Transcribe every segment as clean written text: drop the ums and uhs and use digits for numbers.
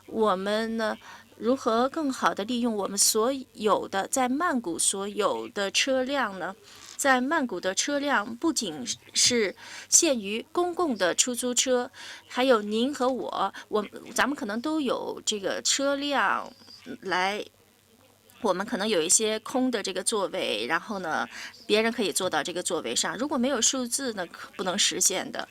我们呢如何更好地利用我们所有的在曼谷所有的车辆呢？在曼谷的车辆不仅是限于公共的出租车，还有您和咱们可能都有这个车辆来。我们可能有一些空的这个座位，然后呢，别人可以坐到这个座位上。如果没有数字呢，不能实现的。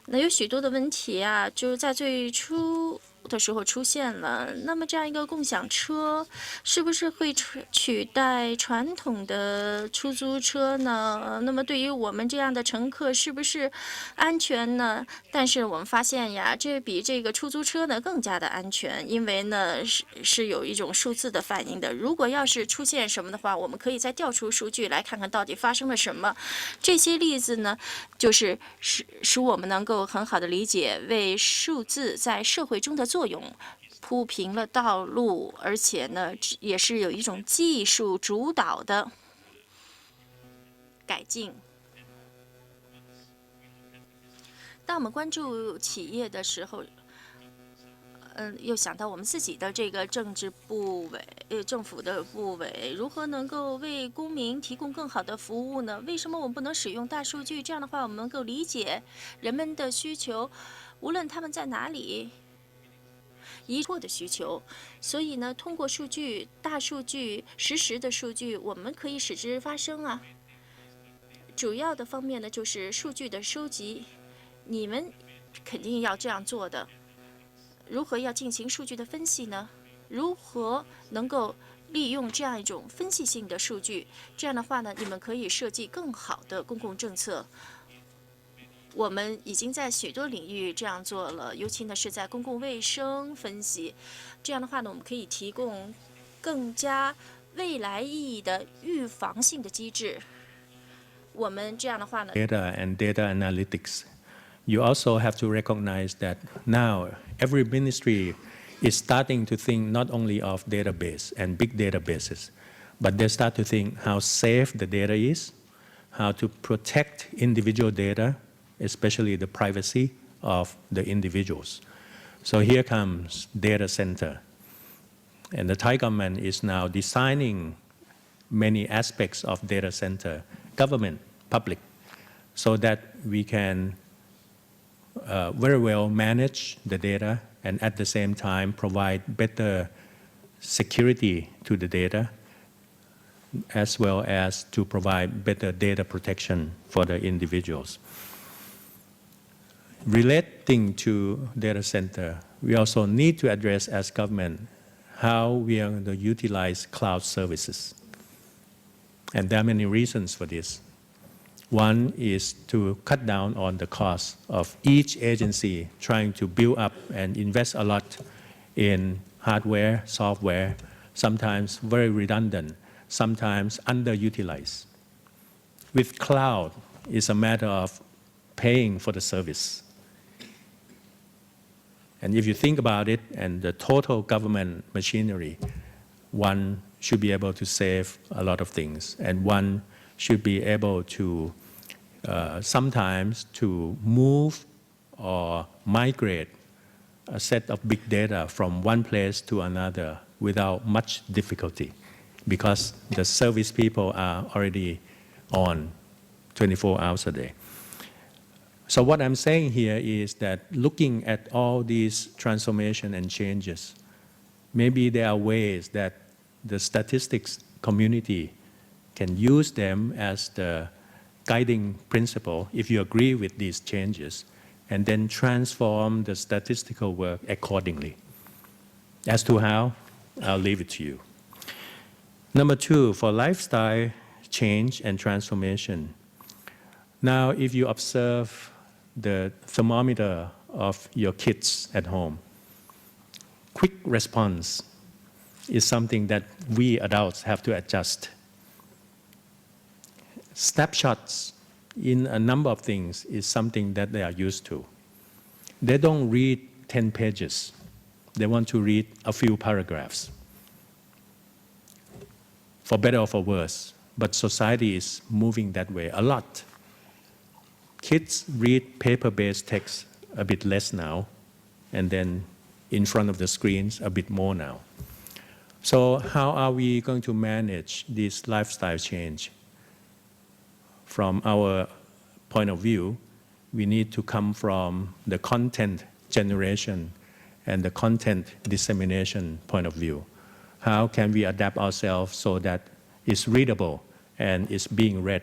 那有许多的问题啊，就是在最初的时候出现了。那么这样一个共享车，是不是会取代传统的出租车呢？那么对于我们这样的乘客，是不是安全呢？但是我们发现呀，这比这个出租车呢更加的安全，因为呢是有一种数字的反应的。如果要是出现什么的话，我们可以再调出数据来看看到底发生了什么。这些例子呢，就是使我们能够很好的理解为数字在社会中的作用铺平了道路，而且呢，也是有一种技术主导的改进。当我们关注企业的时候，又想到我们自己的这个政治部委、政府的部委如何能够为公民提供更好的服务呢？为什么我们不能使用大数据？这样的话，我们能够理解人们的需求，无论他们在哪里。疑惑的需求，所以呢，通过数据、大数据、实时的数据，我们可以使之发生啊。主要的方面呢，就是数据的收集，你们肯定要这样做的。如何要进行数据的分析呢？如何能够利用这样一种分析性的数据？这样的话呢，你们可以设计更好的公共政策。我们已经在许多领域这样做了，尤其呢是在公共卫生分析。这样的话呢，我们可以提供更加未来意义的预防性的机制。我们这样的话呢 ，data and data analytics. You also have to recognize that now every ministry is starting to think not only of database and big databases, but they start to think how safe the data is, how to protect individual data, especially the privacy of the individuals. So here comes data center. And the Thai government is now designing many aspects of data center, government, public, so that we can very well manage the data and at the same time provide better security to the data as well as to provide better data protection for the individuals. Relating to data center, we also need to address as government how we are going to utilize cloud services. And there are many reasons for this. One is to cut down on the cost of each agency trying to build up and invest a lot in hardware, software, sometimes very redundant, sometimes underutilized. With cloud, it's a matter of paying for the service. And if you think about it, and the total government machinery, one should be able to save a lot of things, and one should be able to sometimes to move or migrate a set of big data from one place to another without much difficulty, because the service people are already on 24 hours a day. So what I'm saying here is that looking at all these transformation and changes, maybe there are ways that the statistics community can use them as the guiding principle if you agree with these changes, and then transform the statistical work accordingly. As to how, I'll leave it to you. Number two, for lifestyle change and transformation. Now, if you observe the thermometer of your kids at home, quick response is something that we adults have to adjust. Snapshots in a number of things is something that they are used to. They don't read 10 pages. They want to read a few paragraphs, for better or for worse. But society is moving that way a lot. Kids read paper-based text a bit less now, and then in front of the screens a bit more now. So how are we going to manage this lifestyle change? From our point of view, we need to come from the content generation and the content dissemination point of view. How can we adapt ourselves so that it's readable and it's being read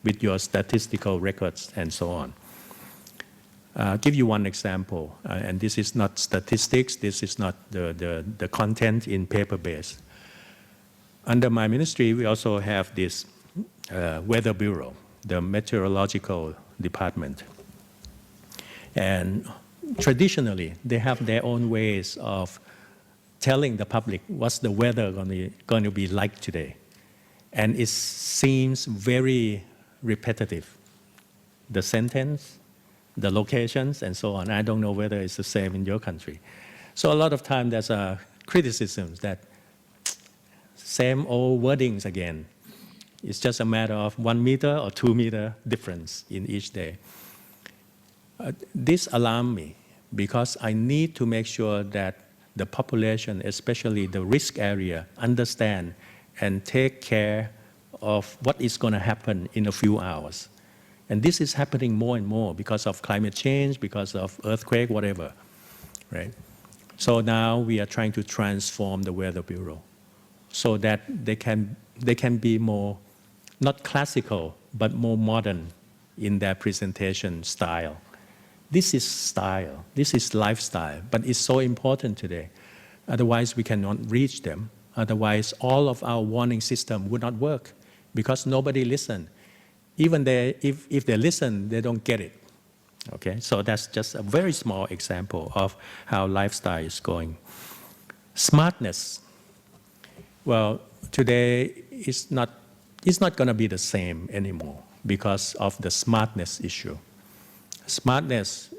with your statistical records and so on? I'll give you one example, and this is not statistics, this is not the content in paper-based. Under my ministry, we also have this Weather Bureau, the meteorological department. And traditionally, they have their own ways of telling the public what's the weather going to be like today. And it seems very repetitive. The sentence, the locations, and so on. I don't know whether it's the same in your country. So a lot of time there's a criticism that same old wordings again. It's just a matter of 1 meter or 2 meter difference in each day. This alarmed me because I need to make sure that the population, especially the risk area, understand and take care of what is going to happen in a few hours. And this is happening more and more because of climate change, because of earthquake, whatever, right? So now we are trying to transform the Weather Bureau so that they can be more, not classical, but more modern in their presentation style. This is style, this is lifestyle, but it's so important today. Otherwise, we cannot reach them. Otherwise, all of our warning system would not work because nobody listens. Even if they listen, they don't get it. Okay, so that's just a very small example of how lifestyle is going. Smartness. Well, today it's not going to be the same anymore because of the smartness issue. Smartness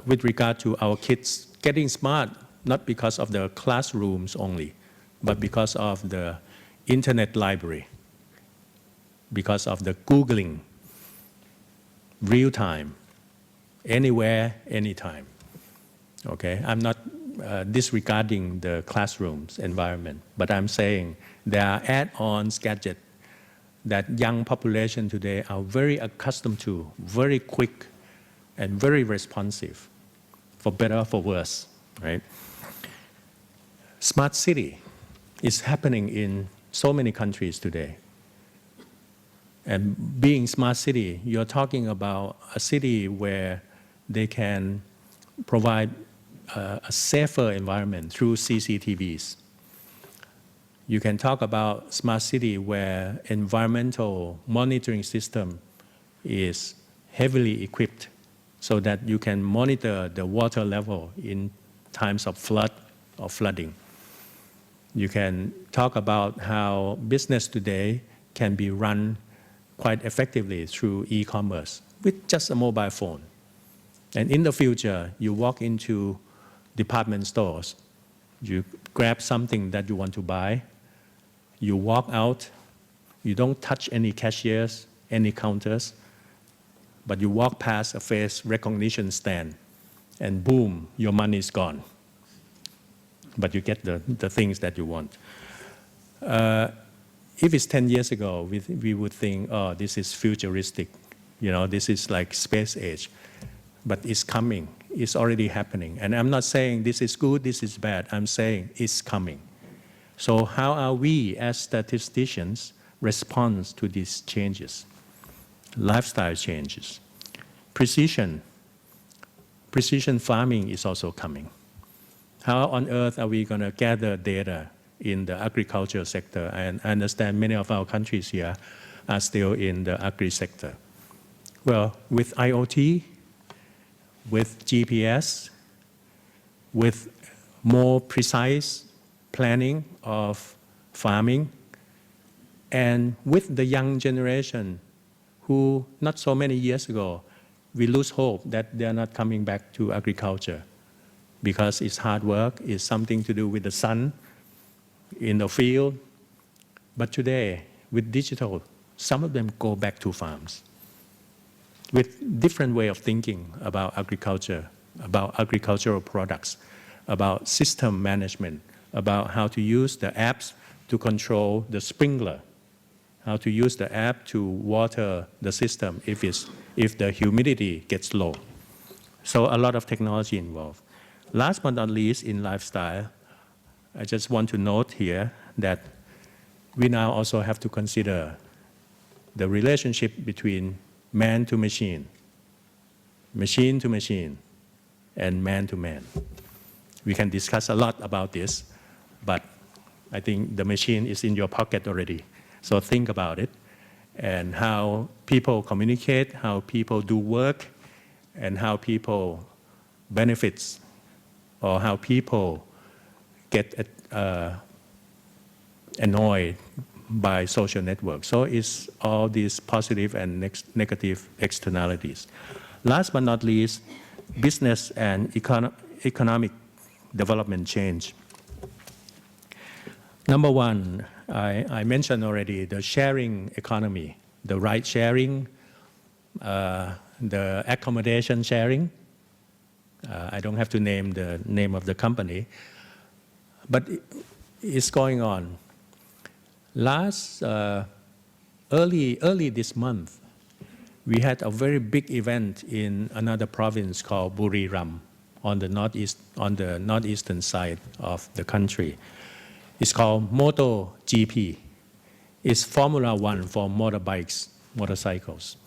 with regard to our kids getting smart, not because of the classrooms only, but because of the internet library, because of the Googling, real time, anywhere, anytime. Okay, I'm not disregarding the classrooms environment, but I'm saying there are add-ons, gadgets that young population today are very accustomed to, very quick and very responsive, for better or for worse, right? Smart city is happening in so many countries today. And being smart city, you're talking about a city where they can provide a safer environment through CCTVs. You can talk about smart city where environmental monitoring system is heavily equipped so that you can monitor the water level in times of flood or flooding. You can talk about how business today can be run quite effectively through e-commerce with just a mobile phone. And in the future, you walk into department stores, you grab something that you want to buy, you walk out, you don't touch any cashiers, any counters, but you walk past a face recognition stand and boom, your money is gone. But you get the things that you want. If it's 10 years ago, we would think, oh, this is futuristic. You know, this is like space age. But it's coming. It's already happening. And I'm not saying this is good, this is bad. I'm saying it's coming. So how are we as statisticians respond to these changes? Lifestyle changes. Precision farming is also coming. How on earth are we going to gather data in the agriculture sector? And I understand many of our countries here are still in the agri sector. Well, with IoT, with GPS, with more precise planning of farming, and with the young generation who not so many years ago, we lose hope that they're not coming back to agriculture because it's hard work, it's something to do with the sun in the field. But today, with digital, some of them go back to farms with different way of thinking about agriculture, about agricultural products, about system management, about how to use the apps to control the sprinkler, how to use the app to water the system if the humidity gets low. So a lot of technology involved. Last but not least, in lifestyle, I just want to note here that we now also have to consider the relationship between man to machine to machine, and man to man. We can discuss a lot about this, but I think the machine is in your pocket already. So think about it and how people communicate, how people do work, and how people benefits or how people get annoyed by social networks. So it's all these positive and negative externalities. Last but not least, business and economic development change. Number one, I mentioned already the sharing economy, the ride sharing, the accommodation sharing. I don't have to name the name of the company, but it's going on. Early this month, we had a very big event in another province called Buriram on the northeastern side of the country. It's called MotoGP. It's Formula One for motorcycles.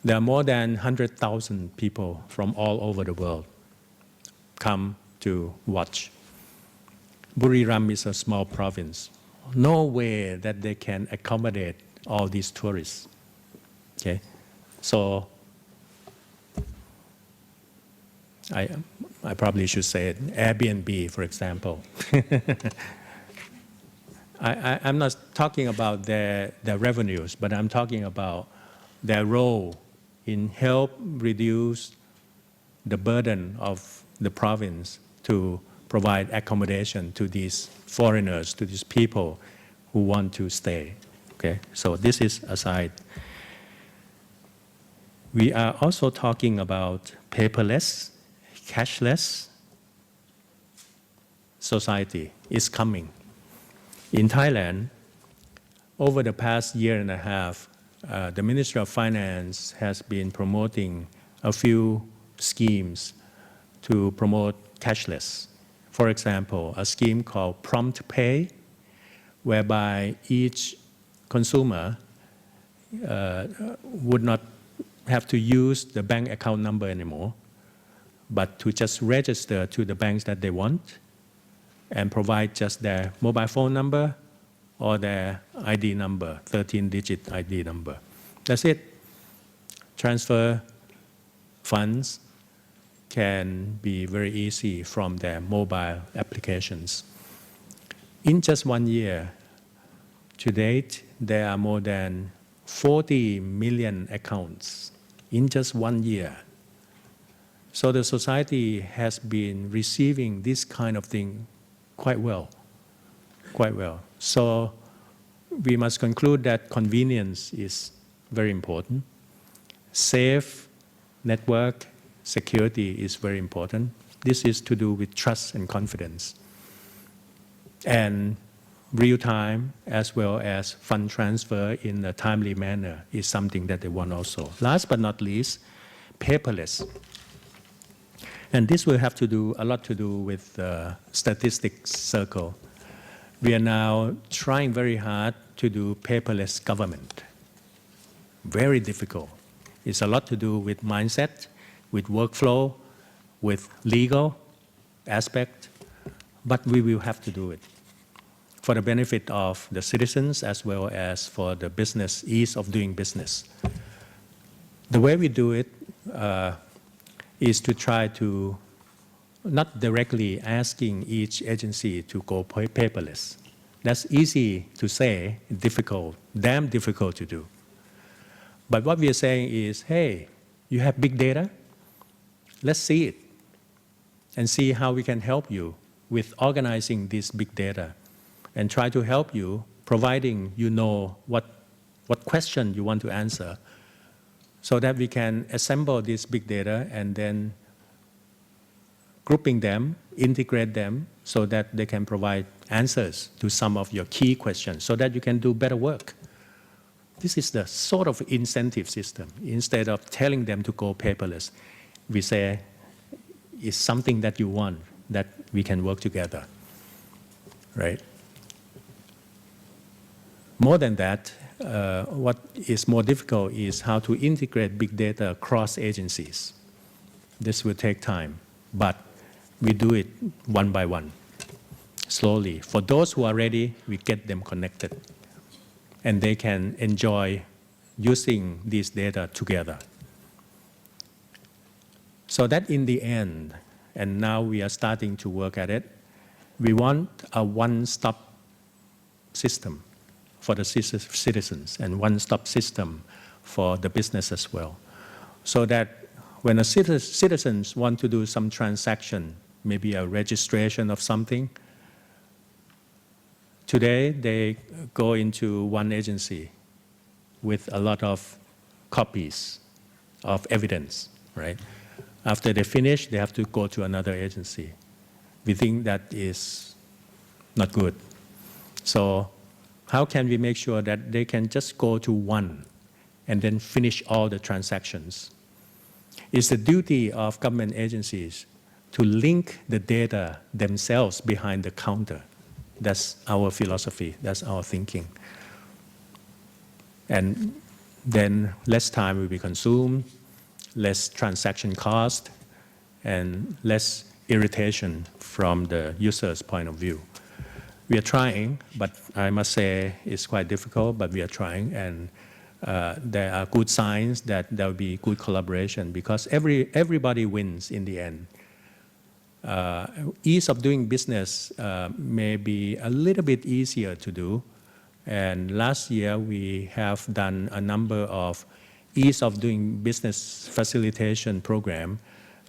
There are more than 100,000 people from all over the world come to watch. Buriram is a small province. No way that they can accommodate all these tourists. Okay, so I probably should say it, Airbnb, for example. I'm not talking about their revenues, but I'm talking about their role in help reduce the burden of the province to provide accommodation to these foreigners, to these people who want to stay. Okay, so this is aside. We are also talking about paperless, cashless society is coming. In Thailand, over the past year and a half, the Ministry of Finance has been promoting a few schemes to promote cashless. For example, a scheme called Prompt Pay, whereby each consumer would not have to use the bank account number anymore, but to just register to the banks that they want and provide just their mobile phone number or their ID number, 13-digit ID number. That's it. Transfer funds can be very easy from their mobile applications. In just 1 year, to date, there are more than 40 million accounts in just 1 year. So the society has been receiving this kind of thing quite well. So we must conclude that convenience is very important. Safe network security is very important. This is to do with trust and confidence. And real time as well as fund transfer in a timely manner is something that they want also. Last but not least, paperless. And this will have to do a lot to do with the statistics circle. We are now trying very hard to do paperless government. Very difficult. It's a lot to do with mindset, with workflow, with legal aspect, but we will have to do it for the benefit of the citizens as well as for the business, ease of doing business. The way we do it is to try to not directly asking each agency to go paperless. That's easy to say, difficult, damn difficult to do. But what we are saying is, hey, you have big data? Let's see it and see how we can help you with organizing this big data and try to help you, providing you know what question you want to answer, so that we can assemble this big data and then grouping them, integrate them so that they can provide answers to some of your key questions so that you can do better work. This is the sort of incentive system. Instead of telling them to go paperless, we say, it's something that you want, that we can work together, right? More than that, what is more difficult is how to integrate big data across agencies. This will take time, but we do it one by one, slowly. For those who are ready, we get them connected, and they can enjoy using these data together. So that in the end, and now we are starting to work at it, we want a one-stop system for the citizens and one-stop system for the business as well. So that when a citizens want to do some transaction, maybe a registration of something, today they go into one agency with a lot of copies of evidence, right? After they finish, they have to go to another agency. We think that is not good. So how can we make sure that they can just go to one and then finish all the transactions? It's the duty of government agencies to link the data themselves behind the counter. That's our philosophy, that's our thinking. And then less time will be consumed, less transaction cost, and less irritation from the user's point of view. We are trying, but I must say it's quite difficult, but we are trying, and there are good signs that there will be good collaboration because everybody wins in the end. Ease of doing business may be a little bit easier to do, and last year we have done a number of ease of doing business facilitation program,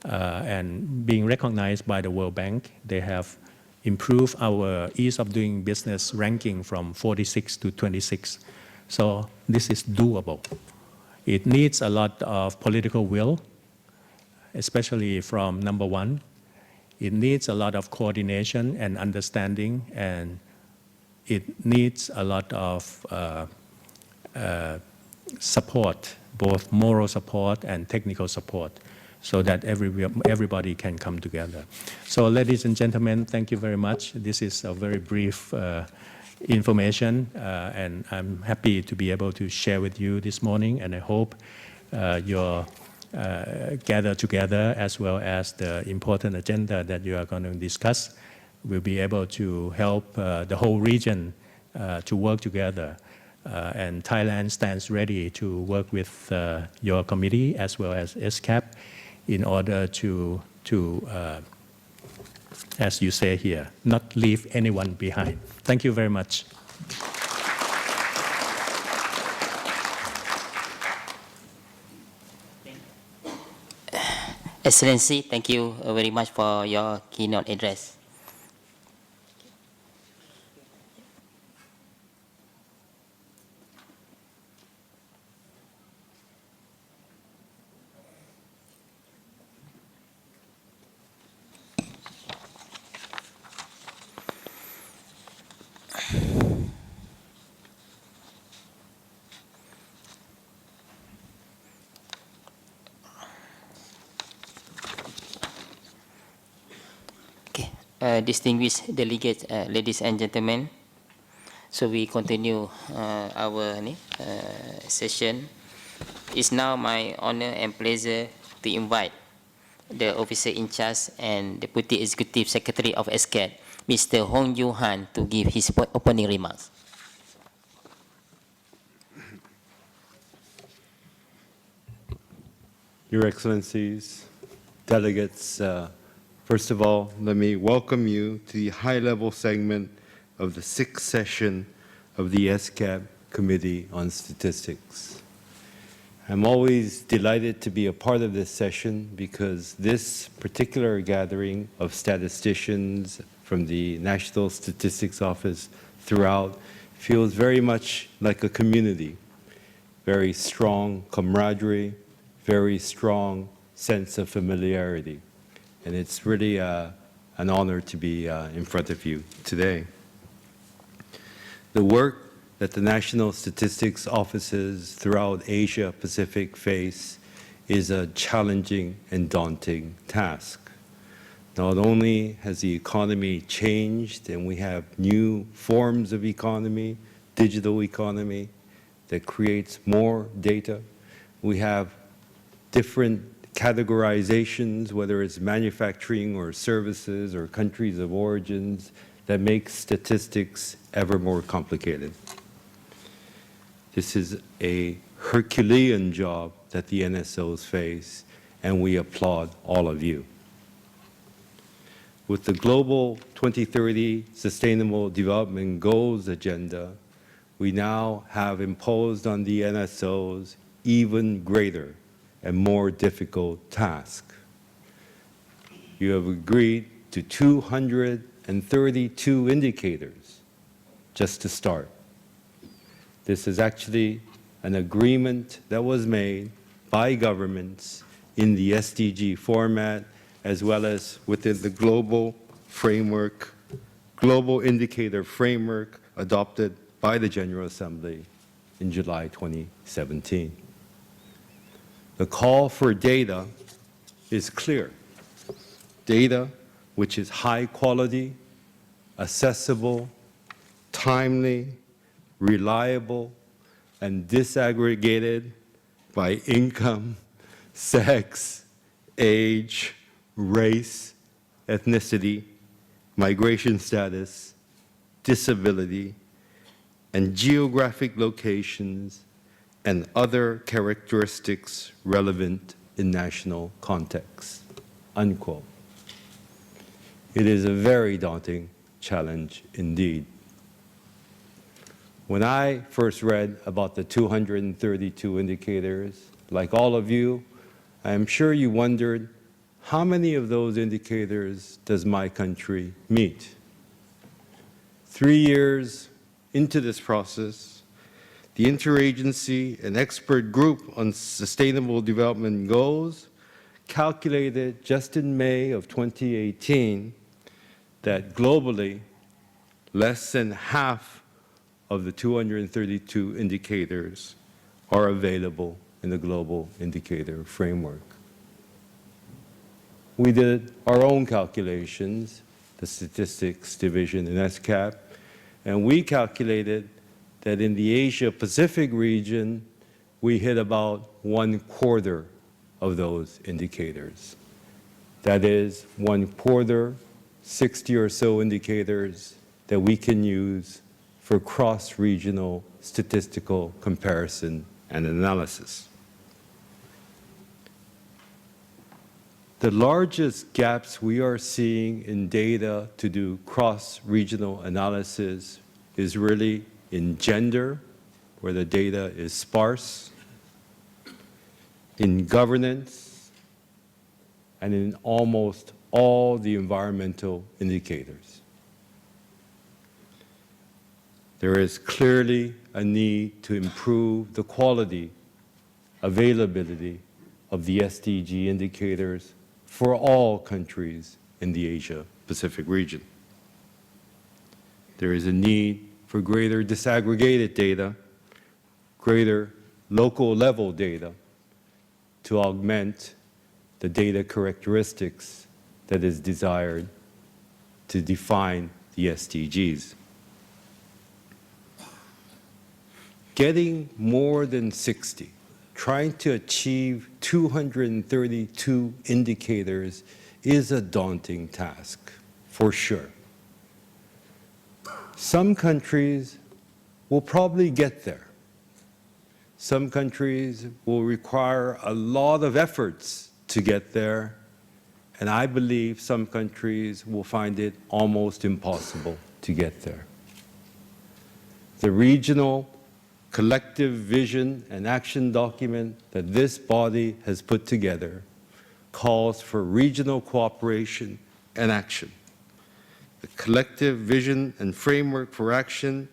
and being recognized by the World Bank. They have improved our ease of doing business ranking from 46 to 26. So this is doable. It needs a lot of political will, especially from number one. It needs a lot of coordination and understanding, and it needs a lot of support, both moral support and technical support, so that everybody can come together. So ladies and gentlemen, thank you very much. This is a very brief information, and I'm happy to be able to share with you this morning, and I hope you're gathered together, as well as the important agenda that you are going to discuss, will be able to help the whole region to work together. And Thailand stands ready to work with your committee as well as ESCAP in order to as you say here, not leave anyone behind. Thank you very much. Excellency, thank you very much for your keynote address. Distinguished delegates, ladies and gentlemen, so we continue our session. It's now my honor and pleasure to invite the officer in charge and Deputy Executive Secretary of ESCAP, Mr. Hong Yu-han, to give his opening remarks. Your Excellencies, delegates, first of all, let me welcome you to the high-level segment of the 6th session of the ESCAP Committee on Statistics. I'm always delighted to be a part of this session because this particular gathering of statisticians from the National Statistics Office throughout feels very much like a community. Very strong camaraderie, very strong sense of familiarity. and it's really an honor to be in front of you today. The work that the national statistics offices throughout Asia Pacific face is a challenging and daunting task. Not only has the economy changed and we have new forms of economy, digital economy that creates more data, we have different categorizations, whether it's manufacturing or services or countries of origins, that make statistics ever more complicated. This is a Herculean job that the NSOs face, and we applaud all of you. With the Global 2030 Sustainable Development Goals agenda, we now have imposed on the NSOs even greater and more difficult task. You have agreed to 232 indicators just to start. This is actually an agreement that was made by governments in the SDG format, as well as within the global framework, global indicator framework adopted by the General Assembly in July 2017. The call for data is clear. Data which is high quality, accessible, timely, reliable, and disaggregated by income, sex, age, race, ethnicity, migration status, disability, and geographic locations, and other characteristics relevant in national contexts, unquote. It is a very daunting challenge indeed. When I first read about the 232 indicators, like all of you, I am sure you wondered, how many of those indicators does my country meet? 3 years into this process, the Interagency and Expert Group on Sustainable Development Goals calculated just in May of 2018 that globally, less than half of the 232 indicators are available in the global indicator framework. We did our own calculations, the statistics division in ESCAP, and we calculated that in the Asia-Pacific region, we hit about 1/4 of those indicators. That is 1/4, 60 or so indicators that we can use for cross-regional statistical comparison and analysis. The largest gaps we are seeing in data to do cross-regional analysis is really in gender, where the data is sparse, in governance, and in almost all the environmental indicators. There is clearly a need to improve the quality, availability of the SDG indicators for all countries in the Asia-Pacific region. There is a need for greater disaggregated data, greater local level data to augment the data characteristics that is desired to define the SDGs. Getting more than 60, trying to achieve 232 indicators is a daunting task, for sure. Some countries will probably get there. Some countries will require a lot of efforts to get there, and I believe some countries will find it almost impossible to get there. The regional collective vision and action document that this body has put together calls for regional cooperation and action. The collective vision and framework for action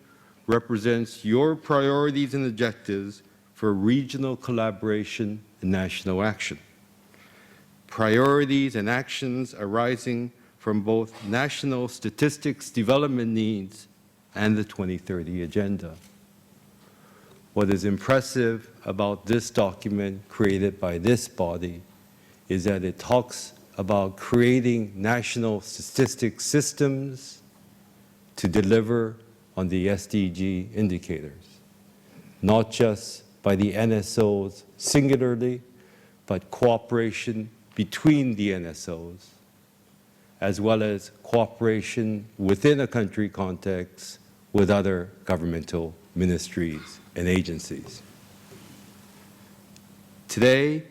represents your priorities and objectives for regional collaboration and national action. priorities and actions arising from both national statistics development needs and the 2030 Agenda. What is impressive about this document created by this body is that it talks about creating national statistics systems to deliver on the SDG indicators, not just by the NSOs singularly, but cooperation between the NSOs, as well as cooperation within a country context with other governmental ministries and agencies. Today,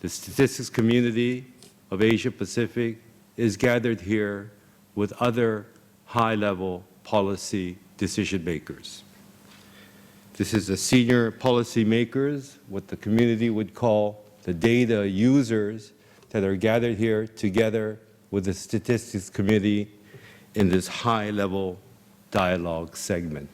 the statistics community of Asia Pacific is gathered here with other high-level policy decision makers. This is the senior policy makers, what the community would call the data users, that are gathered here together with the statistics committee in this high-level dialogue segment.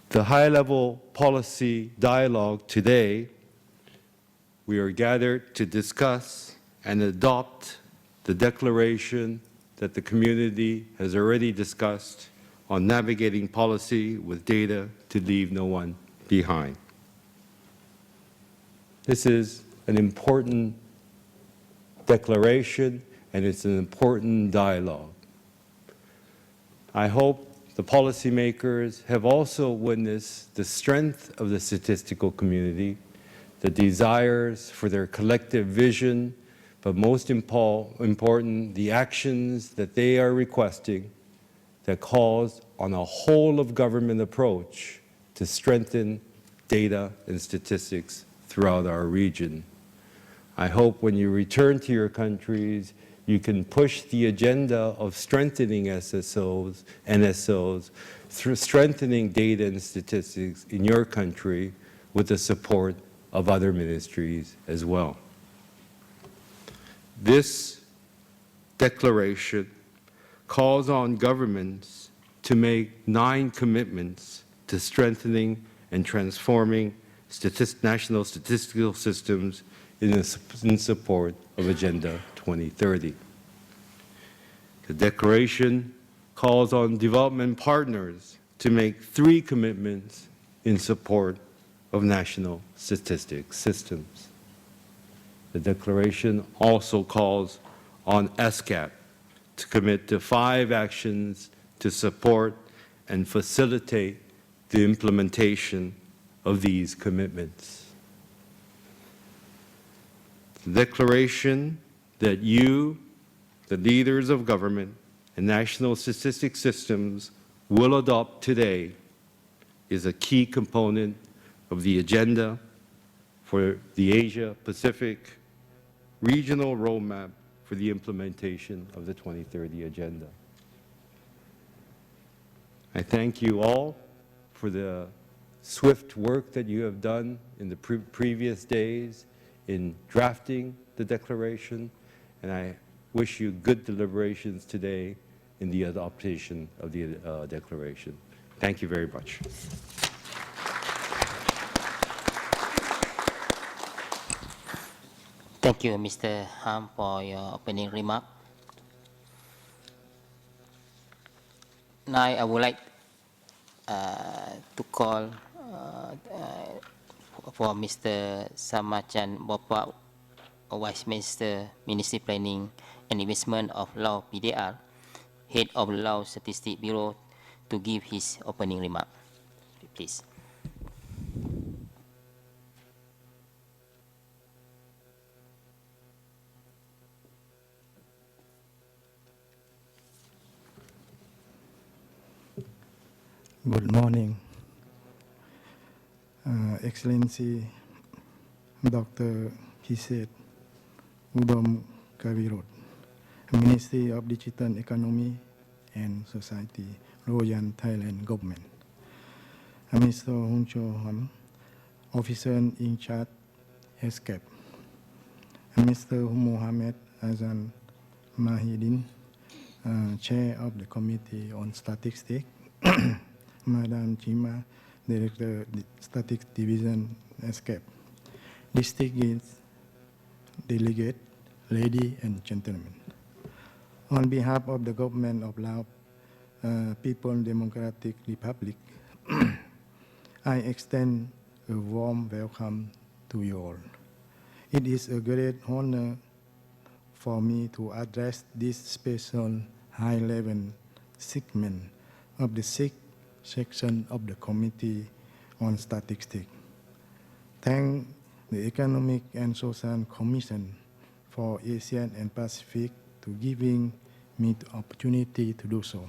The high-level policy dialogue today, we are gathered to discuss and adopt the declaration that the community has already discussed on navigating policy with data to leave no one behind. This is an important declaration, and it's an important dialogue. I hope the policymakers have also witnessed the strength of the statistical community, the desires for their collective vision, but most important, the actions that they are requesting that calls on a whole-of-government approach to strengthen data and statistics throughout our region. I hope when you return to your countries, you can push the agenda of strengthening SSOs, NSOs, through strengthening data and statistics in your country with the support of other ministries as well. This declaration calls on governments to make 9 commitments to strengthening and transforming national statistical systems in support of Agenda 2030. The declaration calls on development partners to make 3 commitments in support of national statistics systems. The declaration also calls on ESCAP to commit to 5 actions to support and facilitate the implementation of these commitments. The declaration that you, the leaders of government and national statistics systems, will adopt today is a key component of the agenda for the Asia-Pacific regional roadmap for the implementation of the 2030 Agenda. I thank you all for the swift work that you have done in the previous days in drafting the declaration, and I wish you good deliberations today in the adoption of the declaration. Thank you very much. Thank you, Mr. Ham, for your opening remark. Now, I would like to call for Mr. Samachan Bopa, Vice Minister, Ministry Planning and Investment of Laos PDR, Head of Laos Statistics Bureau, to give his opening remark. Please. Good morning, Excellency Dr. Kiset Udom Kavirot, Ministry of Digital Economy and Society, Royal Thailand Government. Mr. Hun Cho Ham, Officer in Charge, ESCAP. Mr. Mohammed Azan Mahidin, Chair of the Committee on Statistics. Madam Chima, Director Statistics Division, ESCAP. Distinguished Delegate, ladies and gentlemen. On behalf of the government of Laos, People's Democratic Republic, I extend a warm welcome to you all. It is a great honor for me to address this special high-level segment of the sixth section of the Committee on Statistics. Thank the Economic and Social Commission for Asia and Pacific to giving me the opportunity to do so.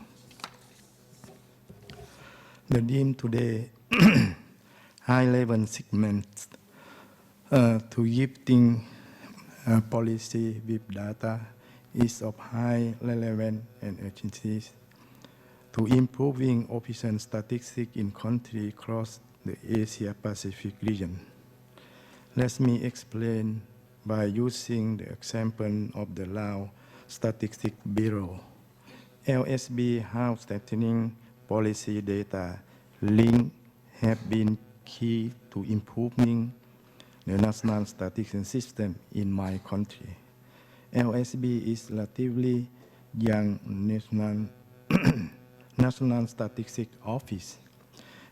The theme today, high-level segments to gifting policy with data is of high relevance and urgency to improving official statistics in countries across the Asia-Pacific region. Let me explain by using the example of the Lao Statistics Bureau. LSB House Stating policy data link have been key to improving the national statistics system in my country. LSB is relatively young national statistics office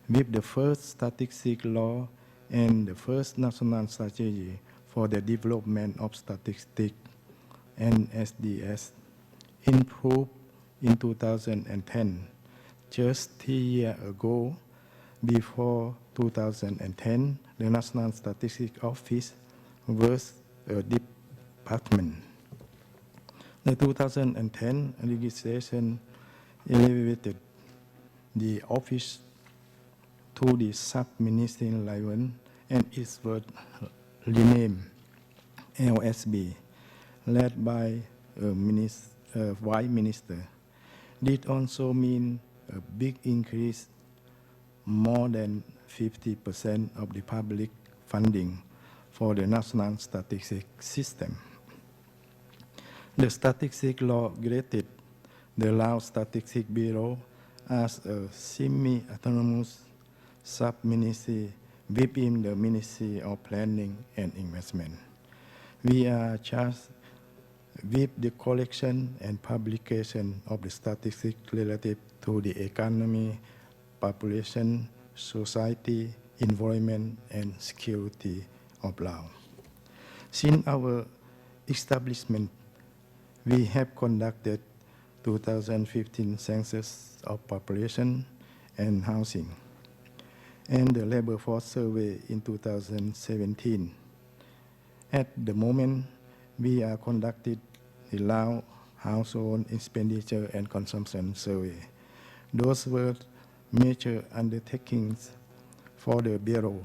with the first statistics law and the first national strategy for the development of statistics, NSDS, improved in 2010. Just 3 years ago, before 2010, the National Statistics Office was a department. The 2010 legislation elevated the office to the sub-ministerial level and it was renamed LSB, led by a Vice Minister. This also means a big increase, more than 50% of the public funding for the national statistics system. The statistics law created the Lao Statistics Bureau as a semi-autonomous sub-ministry within the Ministry of Planning and Investment. We are charged with the collection and publication of the statistics relative to the economy, population, society, environment, and security of Laos. Since our establishment, we have conducted 2015 census of population and housing, and the labor force survey in 2017. At the moment, we are conducting the Lao Household Expenditure and Consumption Survey. Those were major undertakings for the Bureau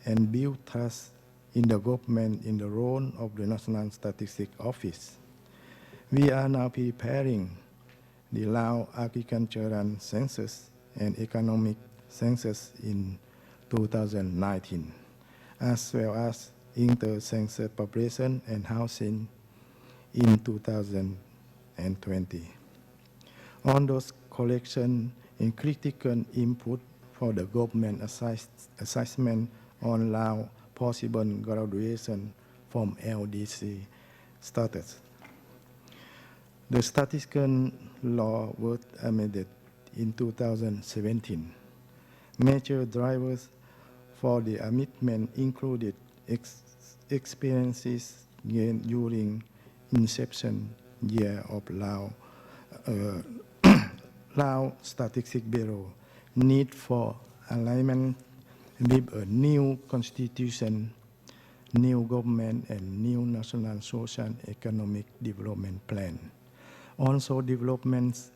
and build trust in the government in the role of the National Statistics Office. We are now preparing the Lao Agricultural Census and Economic Census in 2019, as well as inter-census population and housing in 2020. On those collection and critical input for the government assessment on Lao possible graduation from LDC status. The statistical law was amended in 2017. Major drivers for the amendment included experiences gained during inception year of Lao Statistics Bureau, need for alignment with a new constitution, new government, and new national social economic development plan. Also, developments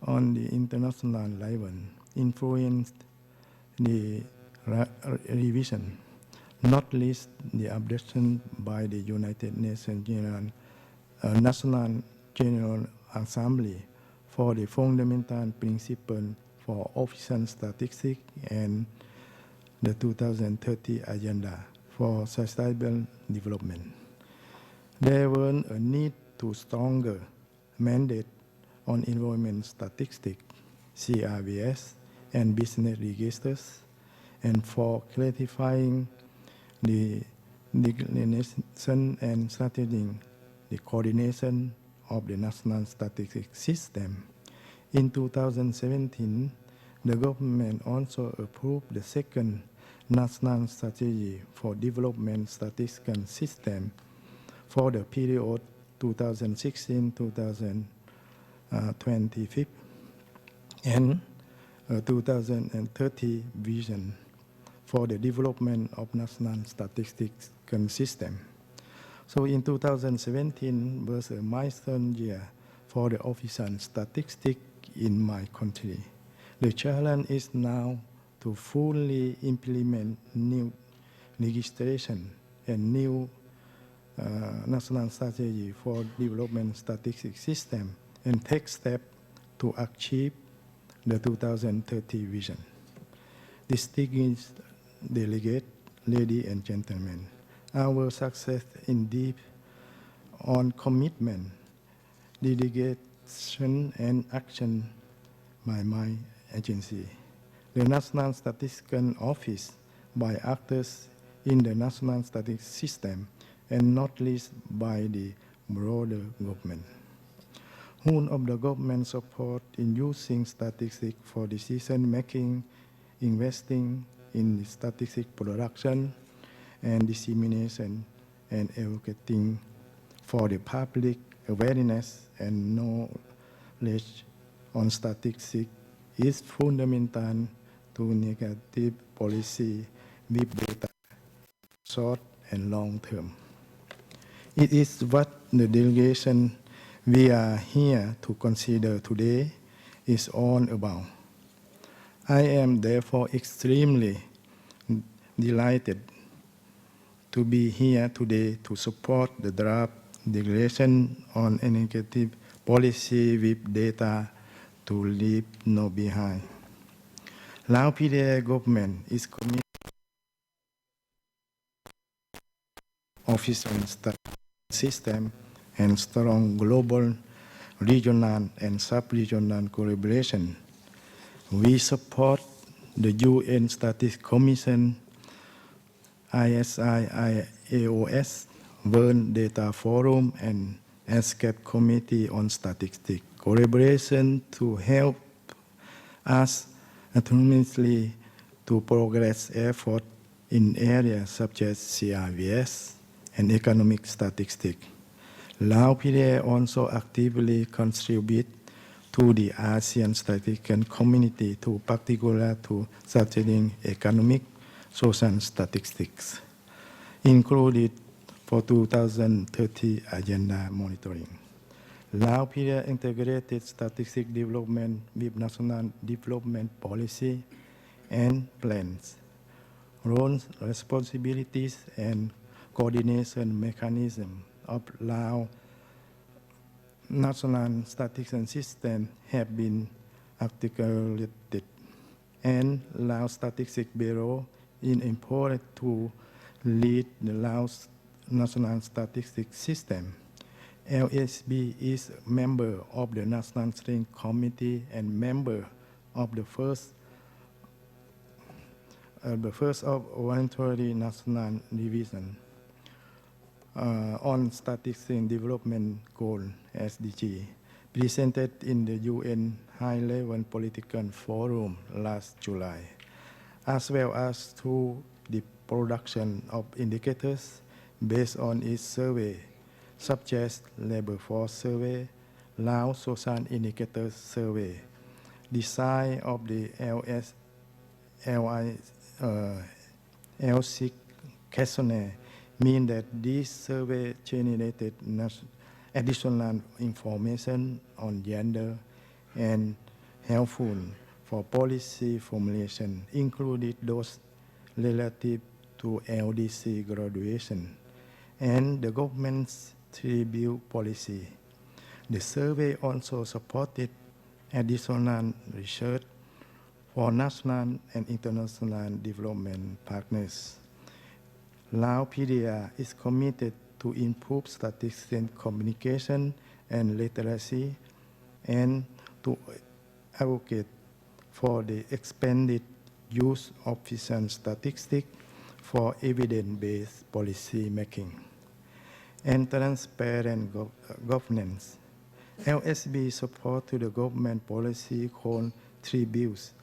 on the international level influenced the revision, not least the adoption by the United Nations National General Assembly for the fundamental principle for official statistics and the 2030 Agenda for Sustainable Development. There was a need to stronger mandate on environment statistics, CRVS, and business registers, and for clarifying the delineation and strengthening the coordination of the national statistics system. In 2017, the government also approved the second national strategy for development statistical system for the period 2016-2025 and 2030 vision for the development of national statistical system. So in 2017 was a milestone year for the official statistics in my country. The challenge is now to fully implement new legislation and new national strategy for development statistics system and take steps to achieve the 2030 vision. Distinguished delegate, ladies and gentlemen, our success indeed on commitment, dedication and action by my agency, the National Statistical Office, by actors in the national statistics system, and not least by the broader government. Whole of the government support in using statistics for decision-making, investing in statistics production and dissemination, and advocating for the public awareness and knowledge on statistics is fundamental to negative policy with data, short and long term. It is what the delegation we are here to consider today is all about. I am therefore extremely delighted to be here today to support the draft declaration on negative policy with data to leave no behind. Lao PDA government is committed to official system and strong global, regional, and sub-regional collaboration. We support the UN Statistics Commission, ISI-IAOS, World Data Forum, and ESCAP Committee on Statistics collaboration to help us autonomously to progress efforts in areas such as CRVS and economic statistics. Lao PDA also actively contribute to the ASEAN statistical community, to particular to studying economic, social statistics, included for 2030 agenda monitoring. Lao PDA integrated statistics development with national development policy and plans, roles, responsibilities, and coordination mechanism of Lao national statistical system have been articulated, and Lao Statistics Bureau is empowered to lead the Laos national statistics system. LSB is a member of the National Steering Committee and member of the first of voluntary national division on statistics and development goal (SDG), presented in the UN High-Level Political Forum last July, as well as through the production of indicators based on its survey, such as labor force survey, Lao social indicators survey. Design of the L6 questionnaire mean that this survey generated additional information on gender and helpful for policy formulation, including those relative to LDC graduation and the government's tribute policy. The survey also supported additional research for national and international development partners. Lao PDA is committed to improve statistics communication and literacy and to advocate for the expanded use of vision statistics for evidence-based policy making, and transparent governance. LSB support to the government policy contributes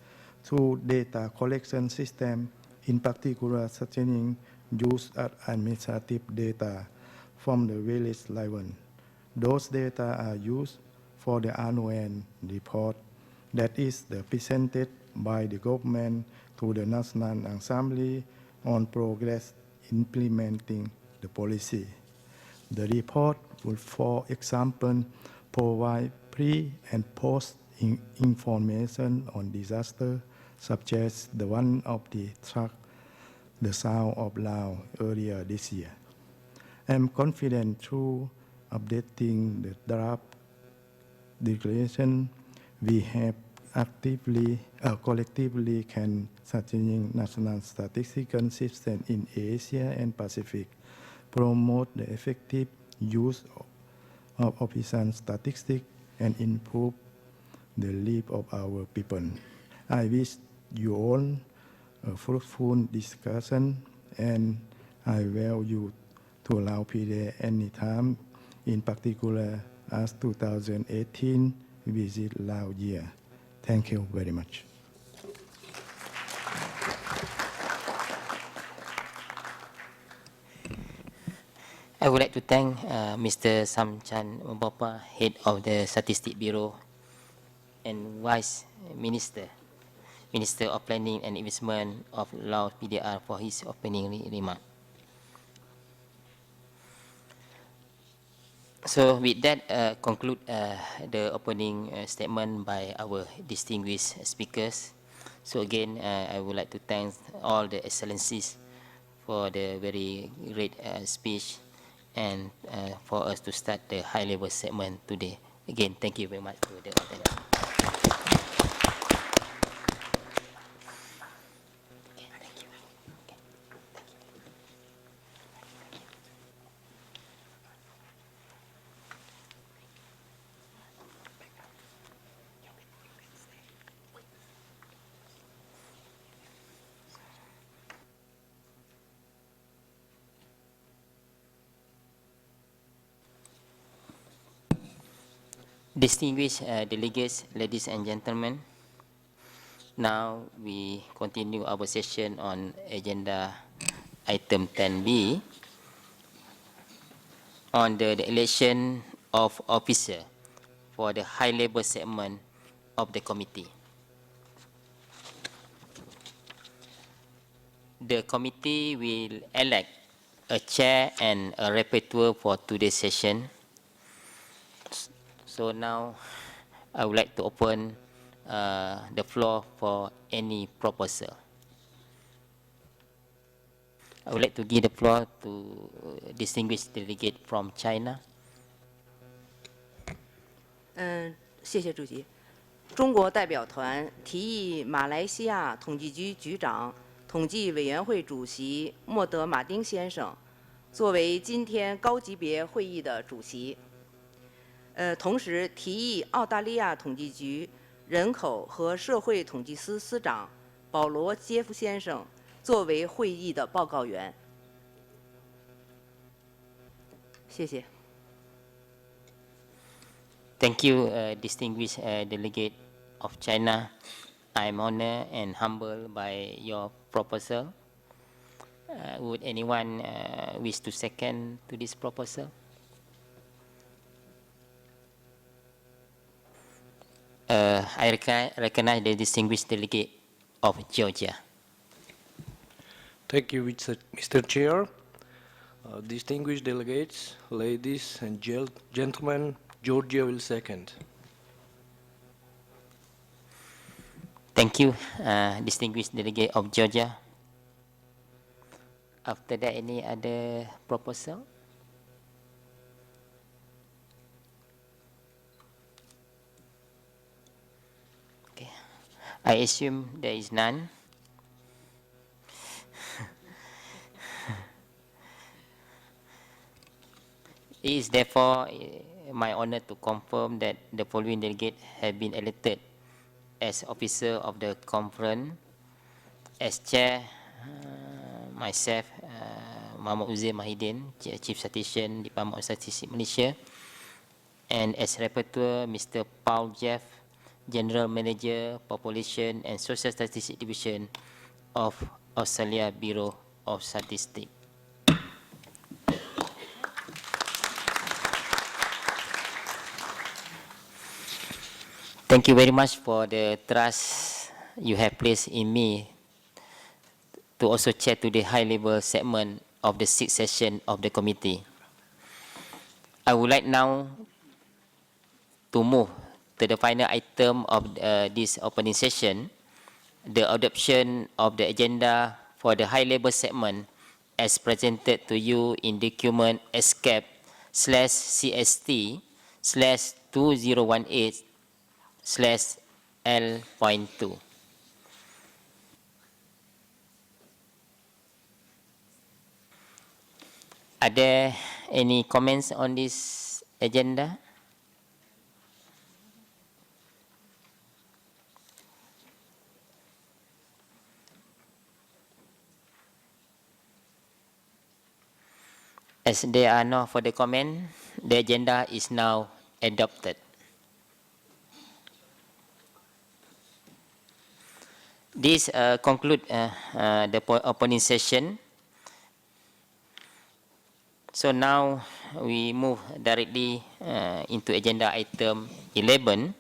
to data collection system, in particular strengthening use of administrative data from the village level. Those data are used for the annual report that is presented by the government to the National Assembly on progress implementing the policy. The report will, for example, provide pre- and post-information on disaster, such as the one of the truck, the South of Laos earlier this year. I'm confident through updating the draft declaration, we have collectively can strengthen national statistical system in Asia and Pacific, promote the effective use of official statistics, and improve the life of our people. I wish you all a fruitful discussion, and I welcome you to Lao PD anytime, in particular as 2018 visit Lao year. Thank you very much. I would like to thank Mr. Samchan Bopa, Head of the Statistics Bureau, and Vice Minister, Minister of Planning and Investment of Laos PDR for his opening remark. So with that, conclude the opening statement by our distinguished speakers. So again, I would like to thank all the excellencies for the very great speech and for us to start the high-level segment today. Again, thank you very much to the audience. Distinguished delegates, ladies and gentlemen, now we continue our session on agenda item 10B on the election of officer for the high-level segment of the committee. The committee will elect a chair and a rapporteur for today's session. So now I would like to open the floor for any proposal. I would like to give the floor to distinguished delegate from China. 谢谢主席。中国代表团提议马来西亚统计局局长、统计委员会主席莫德·马丁先生作为今天高级别会议的主席。同时提议澳大利亚统计局人口和社会统计司司长保罗·杰夫先生作为会议的报告员。谢谢。 Thank you, distinguished delegate of China. I'm honored and humbled by your proposal. Would anyone wish to second to this proposal? I recognize the distinguished delegate of Georgia. Thank you, Mr. Chair. Distinguished delegates, ladies and gentlemen, Georgia will second. Thank you, distinguished delegate of Georgia. After that, any other proposal? Okay, I assume there is none. It is therefore my honor to confirm that the following delegates have been elected as officer of the conference as chair, myself, Muhammad Uzair Mahidin, Chief Statistician, Department of Statistics Malaysia, and as rapporteur, Mr. Paul Jeff, General Manager, Population and Social Statistics Division of Australia Bureau of Statistics. Thank you very much for the trust you have placed in me to also chair to the high-level segment of the sixth session of the committee. I would like now to move to the final item of this opening session, the adoption of the agenda for the high-level segment as presented to you in document ESCAP/CST/2018/L.2. Are there any comments on this agenda? As there are no further comment, the agenda is now adopted. This concludes the opening session. So now we move directly into agenda item 11.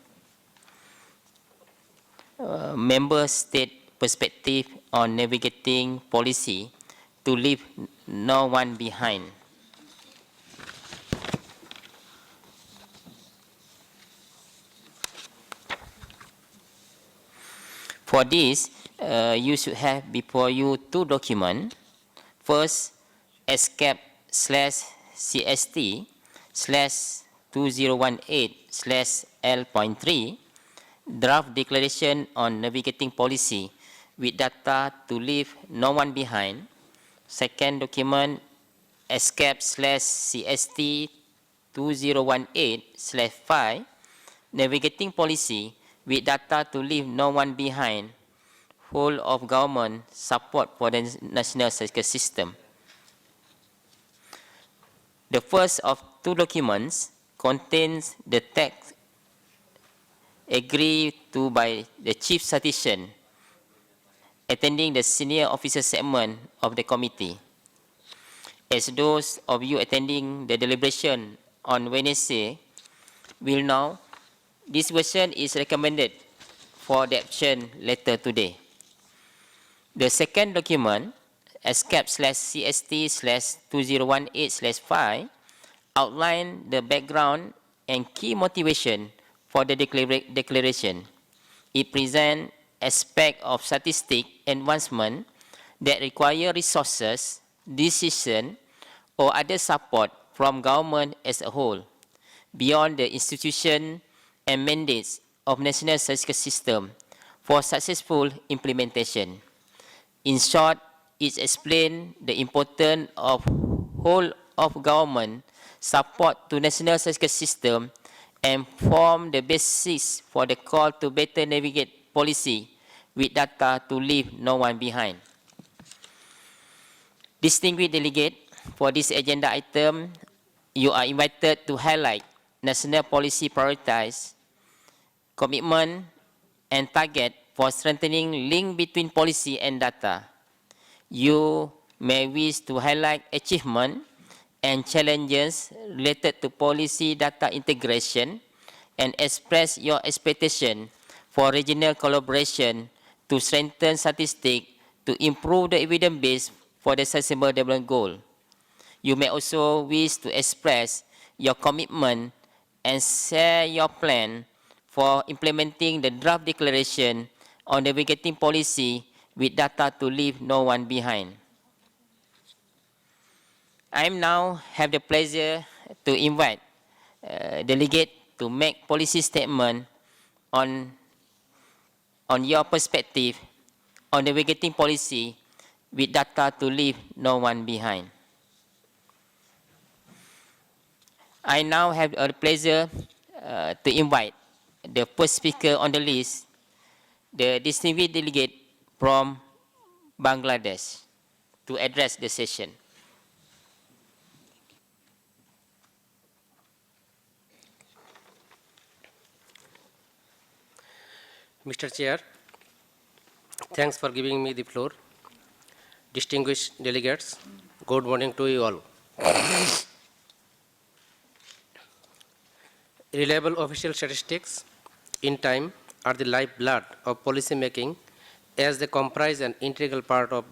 Member state perspective on navigating policy to leave no one behind. For this, you should have before you two documents. First, ESCAP/CST/2018/L.3, Draft Declaration on Navigating Policy with Data to Leave No One Behind. Second document, ESCAP/CST/2018/5, Navigating Policy with Data to Leave No One Behind, Whole of Government Support for the National Statistical System. The first of two documents contains the text agreed to by the Chief Statistician attending the senior officer segment of the committee. As those of you attending the deliberation on Wednesday will know, this version is recommended for adoption later today. The second document, ESCAP/CST/2018/5, outline the background and key motivation for the declaration. It presents aspects of statistic advancement that require resources, decision, or other support from government as a whole, beyond the institution and mandates of national statistical system for successful implementation. In short, it explains the importance of whole of government support to national statistical system and form the basis for the call to better navigate policy with data to leave no one behind. Distinguished delegate, for this agenda item, you are invited to highlight national policy priorities, commitment, and target for strengthening link between policy and data. You may wish to highlight achievement and challenges related to policy data integration and express your expectation for regional collaboration to strengthen statistics to improve the evidence base for the Sustainable Development Goal. You may also wish to express your commitment and share your plan for implementing the draft declaration on navigating policy with data to leave no one behind. I now have the pleasure to invite delegate to make policy statement on your perspective on navigating policy with data to leave no one behind. I now have the pleasure to invite the first speaker on the list, the distinguished delegate from Bangladesh to address the session. Mr. Chair, thanks for giving me the floor. Distinguished delegates, good morning to you all. Reliable official statistics in time are the lifeblood of policy making, as they comprise an integral part of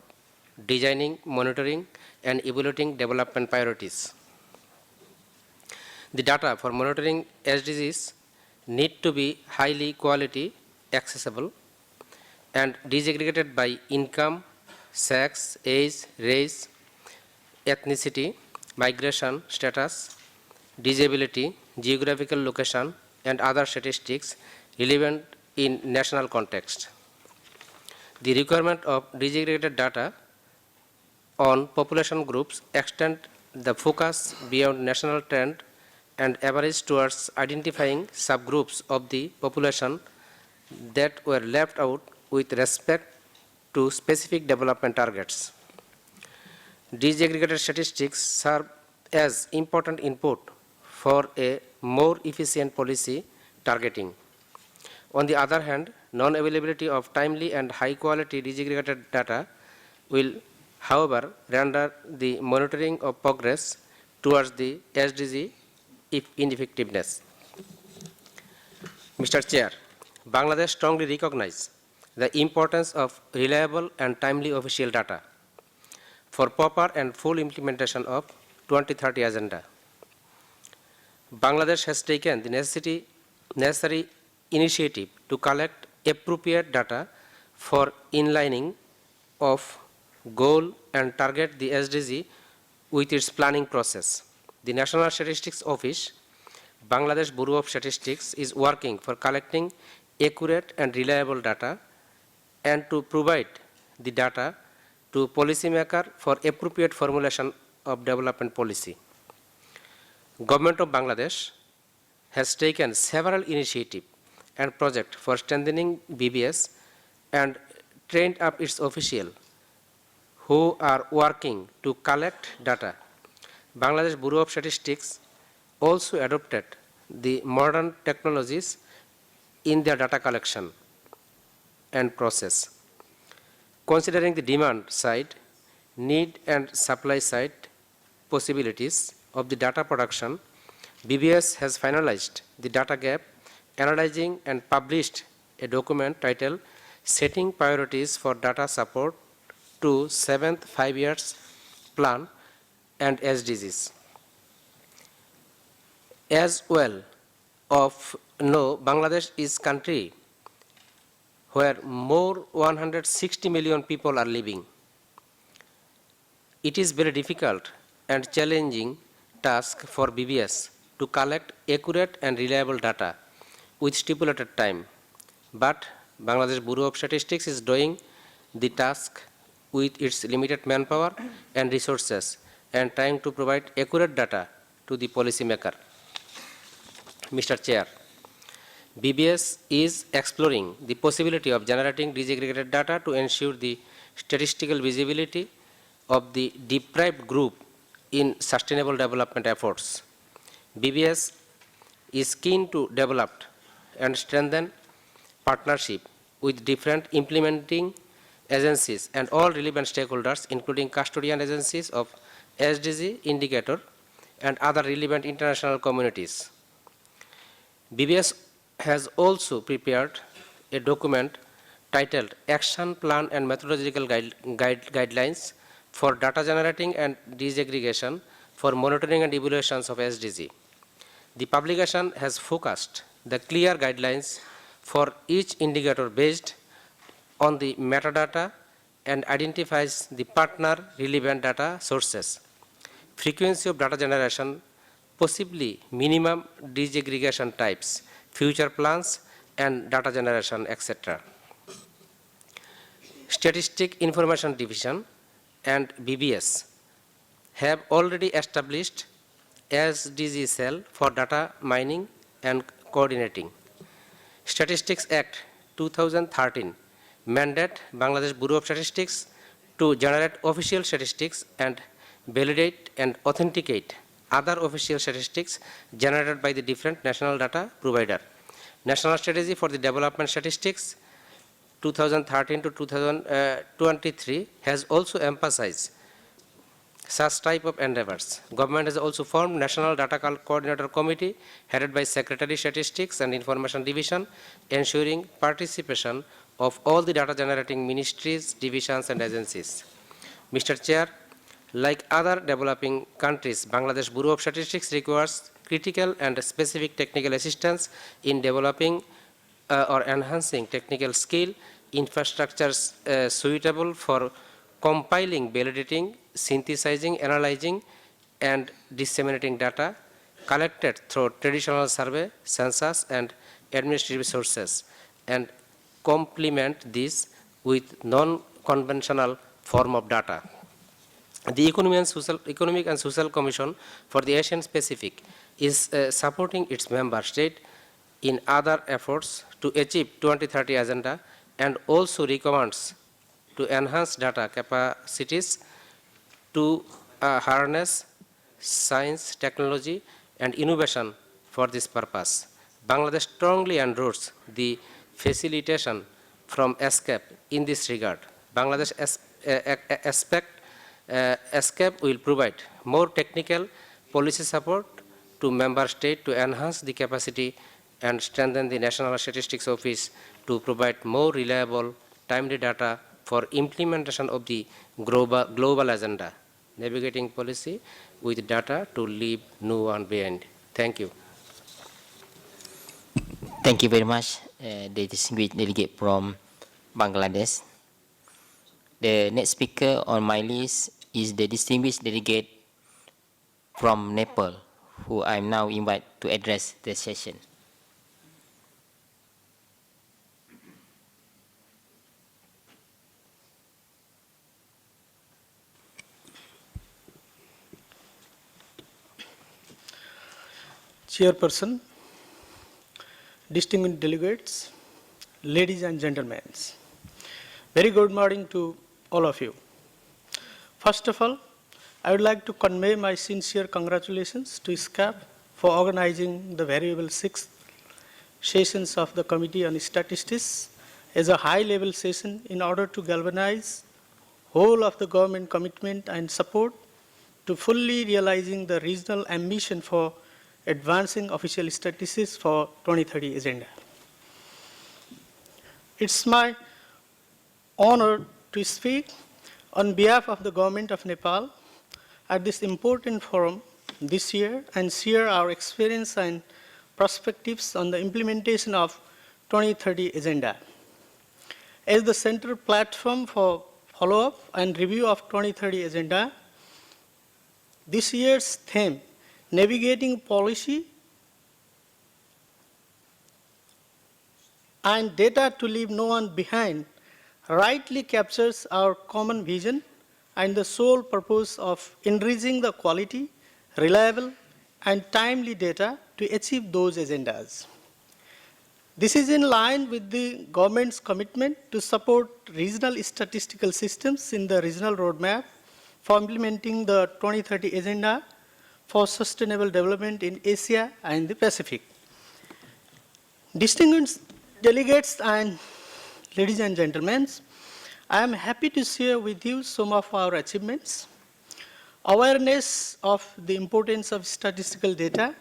designing, monitoring, and evaluating development priorities. The data for monitoring SDGs need to be highly quality, accessible, and disaggregated by income, sex, age, race, ethnicity, migration status, disability, geographical location, and other statistics relevant in national context. The requirement of disaggregated data on population groups extend the focus beyond national trend and average towards identifying subgroups of the population that were left out with respect to specific development targets. Disaggregated statistics serve as important input for a more efficient policy targeting. On the other hand, non-availability of timely and high-quality disaggregated data will, however, render the monitoring of progress towards the SDG ineffectiveness. Mr. Chair, Bangladesh strongly recognizes the importance of reliable and timely official data for proper and full implementation of 2030 Agenda. Bangladesh has taken the necessary initiative to collect appropriate data for inlining of goal and target the SDG with its planning process. The National Statistics Office, Bangladesh Bureau of Statistics, is working for collecting accurate and reliable data and to provide the data to policymakers for appropriate formulation of development policy. Government of Bangladesh has taken several initiatives and projects for strengthening BBS and trained up its officials who are working to collect data. Bangladesh Bureau of Statistics also adopted the modern technologies in their data collection and process. Considering the demand side, need and supply side possibilities of the data production, BBS has finalized the data gap, analyzing and published a document titled Setting Priorities for Data Support to 7th 5-year Plan and SDGs. As well of Bangladesh is country where more 160 million people are living. It is very difficult and challenging task for BBS to collect accurate and reliable data with stipulated time. But Bangladesh Bureau of Statistics is doing the task with its limited manpower and resources and trying to provide accurate data to the policymaker. Mr. Chair, BBS is exploring the possibility of generating disaggregated data to ensure the statistical visibility of the deprived group in sustainable development efforts. BBS is keen to develop and strengthen partnership with different implementing agencies and all relevant stakeholders, including custodian agencies of SDG indicator and other relevant international communities. BBS has also prepared a document titled Action Plan and Methodological Guidelines for Data Generating and Disaggregation for Monitoring and Evaluations of SDG. The publication has focused the clear guidelines for each indicator based on the metadata and identifies the partner relevant data sources, frequency of data generation, possibly minimum disaggregation types, future plans, and data generation, etc. Statistic Information Division and BBS have already established SDG cell for data mining and coordinating. Statistics Act 2013 mandate Bangladesh Bureau of Statistics to generate official statistics and validate and authenticate other official statistics generated by the different national data provider. National Strategy for the Development Statistics 2013 to 2023 has also emphasized such type of endeavors. Government has also formed National Data Coordinator Committee headed by Secretary Statistics and Information Division, ensuring participation of all the data generating ministries, divisions and agencies. Mr. Chair, like other developing countries, Bangladesh Bureau of Statistics requires critical and specific technical assistance in developing or enhancing technical skill, infrastructures suitable for compiling, validating, synthesizing, analyzing, and disseminating data collected through traditional survey, census, and administrative sources, and complement this with non-conventional form of data. The Economic and Social Commission for the Asian Pacific is supporting its member state in other efforts to achieve 2030 agenda, and also recommends to enhance data capacities to harness science, technology, and innovation for this purpose. Bangladesh strongly endorses the facilitation from ESCAP in this regard. Bangladesh ESCAP will provide more technical policy support to member state to enhance the capacity and strengthen the National Statistics Office to provide more reliable, timely data for implementation of the global agenda, navigating policy with data to leave no one behind. Thank you. Thank you very much, the distinguished delegate from Bangladesh. The next speaker on my list is the distinguished delegate from Nepal, who I am now invite to address the session. Chairperson, distinguished delegates, ladies and gentlemen, very good morning to all of you. First of all, I would like to convey my sincere congratulations to ESCAP for organizing the variable 6th sessions of the Committee on Statistics as a high-level session in order to galvanize whole of the government commitment and support to fully realizing the regional ambition for advancing official statistics for 2030 agenda. It's my honor to speak on behalf of the government of Nepal at this important forum this year and share our experience and perspectives on the implementation of 2030 agenda. As the central platform for follow-up and review of 2030 agenda, this year's theme, navigating policy and data to leave no one behind, rightly captures our common vision and the sole purpose of enriching the quality, reliable, and timely data to achieve those agendas. This is in line with the government's commitment to support regional statistical systems in the regional roadmap for implementing the 2030 agenda for sustainable development in Asia and the Pacific. Distinguished delegates and ladies and gentlemen, I am happy to share with you some of our achievements. Awareness of the importance of statistical data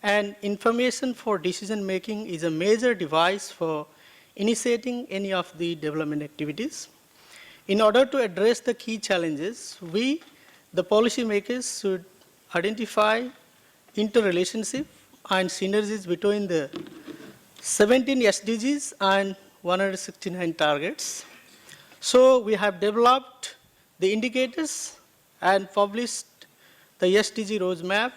and information for decision making is a major device for initiating any of the development activities. In order to address the key challenges, we, the policymakers, should identify interrelationship and synergies between the 17 SDGs and 169 targets. So we have developed the indicators and published the SDG roadmap,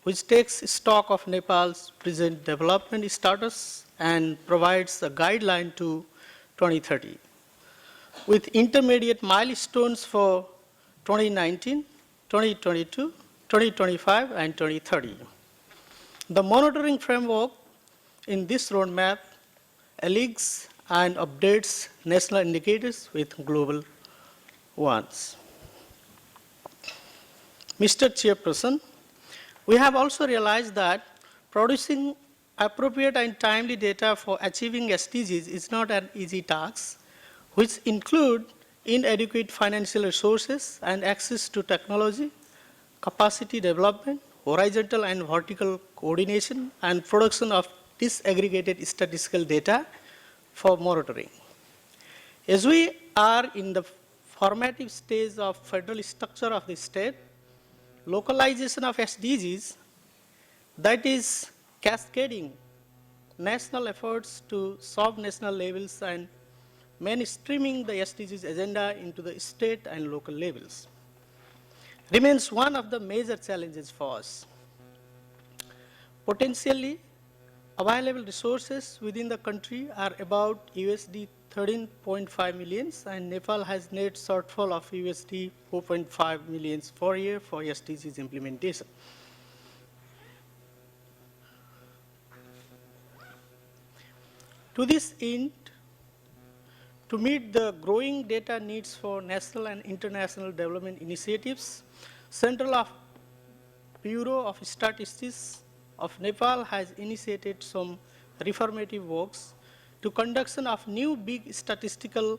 which takes stock of Nepal's present development status and provides a guideline to 2030. With intermediate milestones for 2019, 2022, 2025, and 2030. The monitoring framework in this roadmap aligns and updates national indicators with global ones. Mr. Chairperson, we have also realized that producing appropriate and timely data for achieving SDGs is not an easy task, which include inadequate financial resources and access to technology, capacity development, horizontal and vertical coordination, and production of disaggregated statistical data for monitoring. As we are in the formative stage of federal structure of the state, localization of SDGs, that is cascading national efforts to sub-national levels and mainstreaming the SDGs agenda into the state and local levels, remains one of the major challenges for us. Potentially, available resources within the country are about USD 13.5 millions, and Nepal has net shortfall of USD 4.5 millions per year for SDGs implementation. To this end, to meet the growing data needs for national and international development initiatives, Central Bureau of Statistics of Nepal has initiated some reformative works to conduction of new big statistical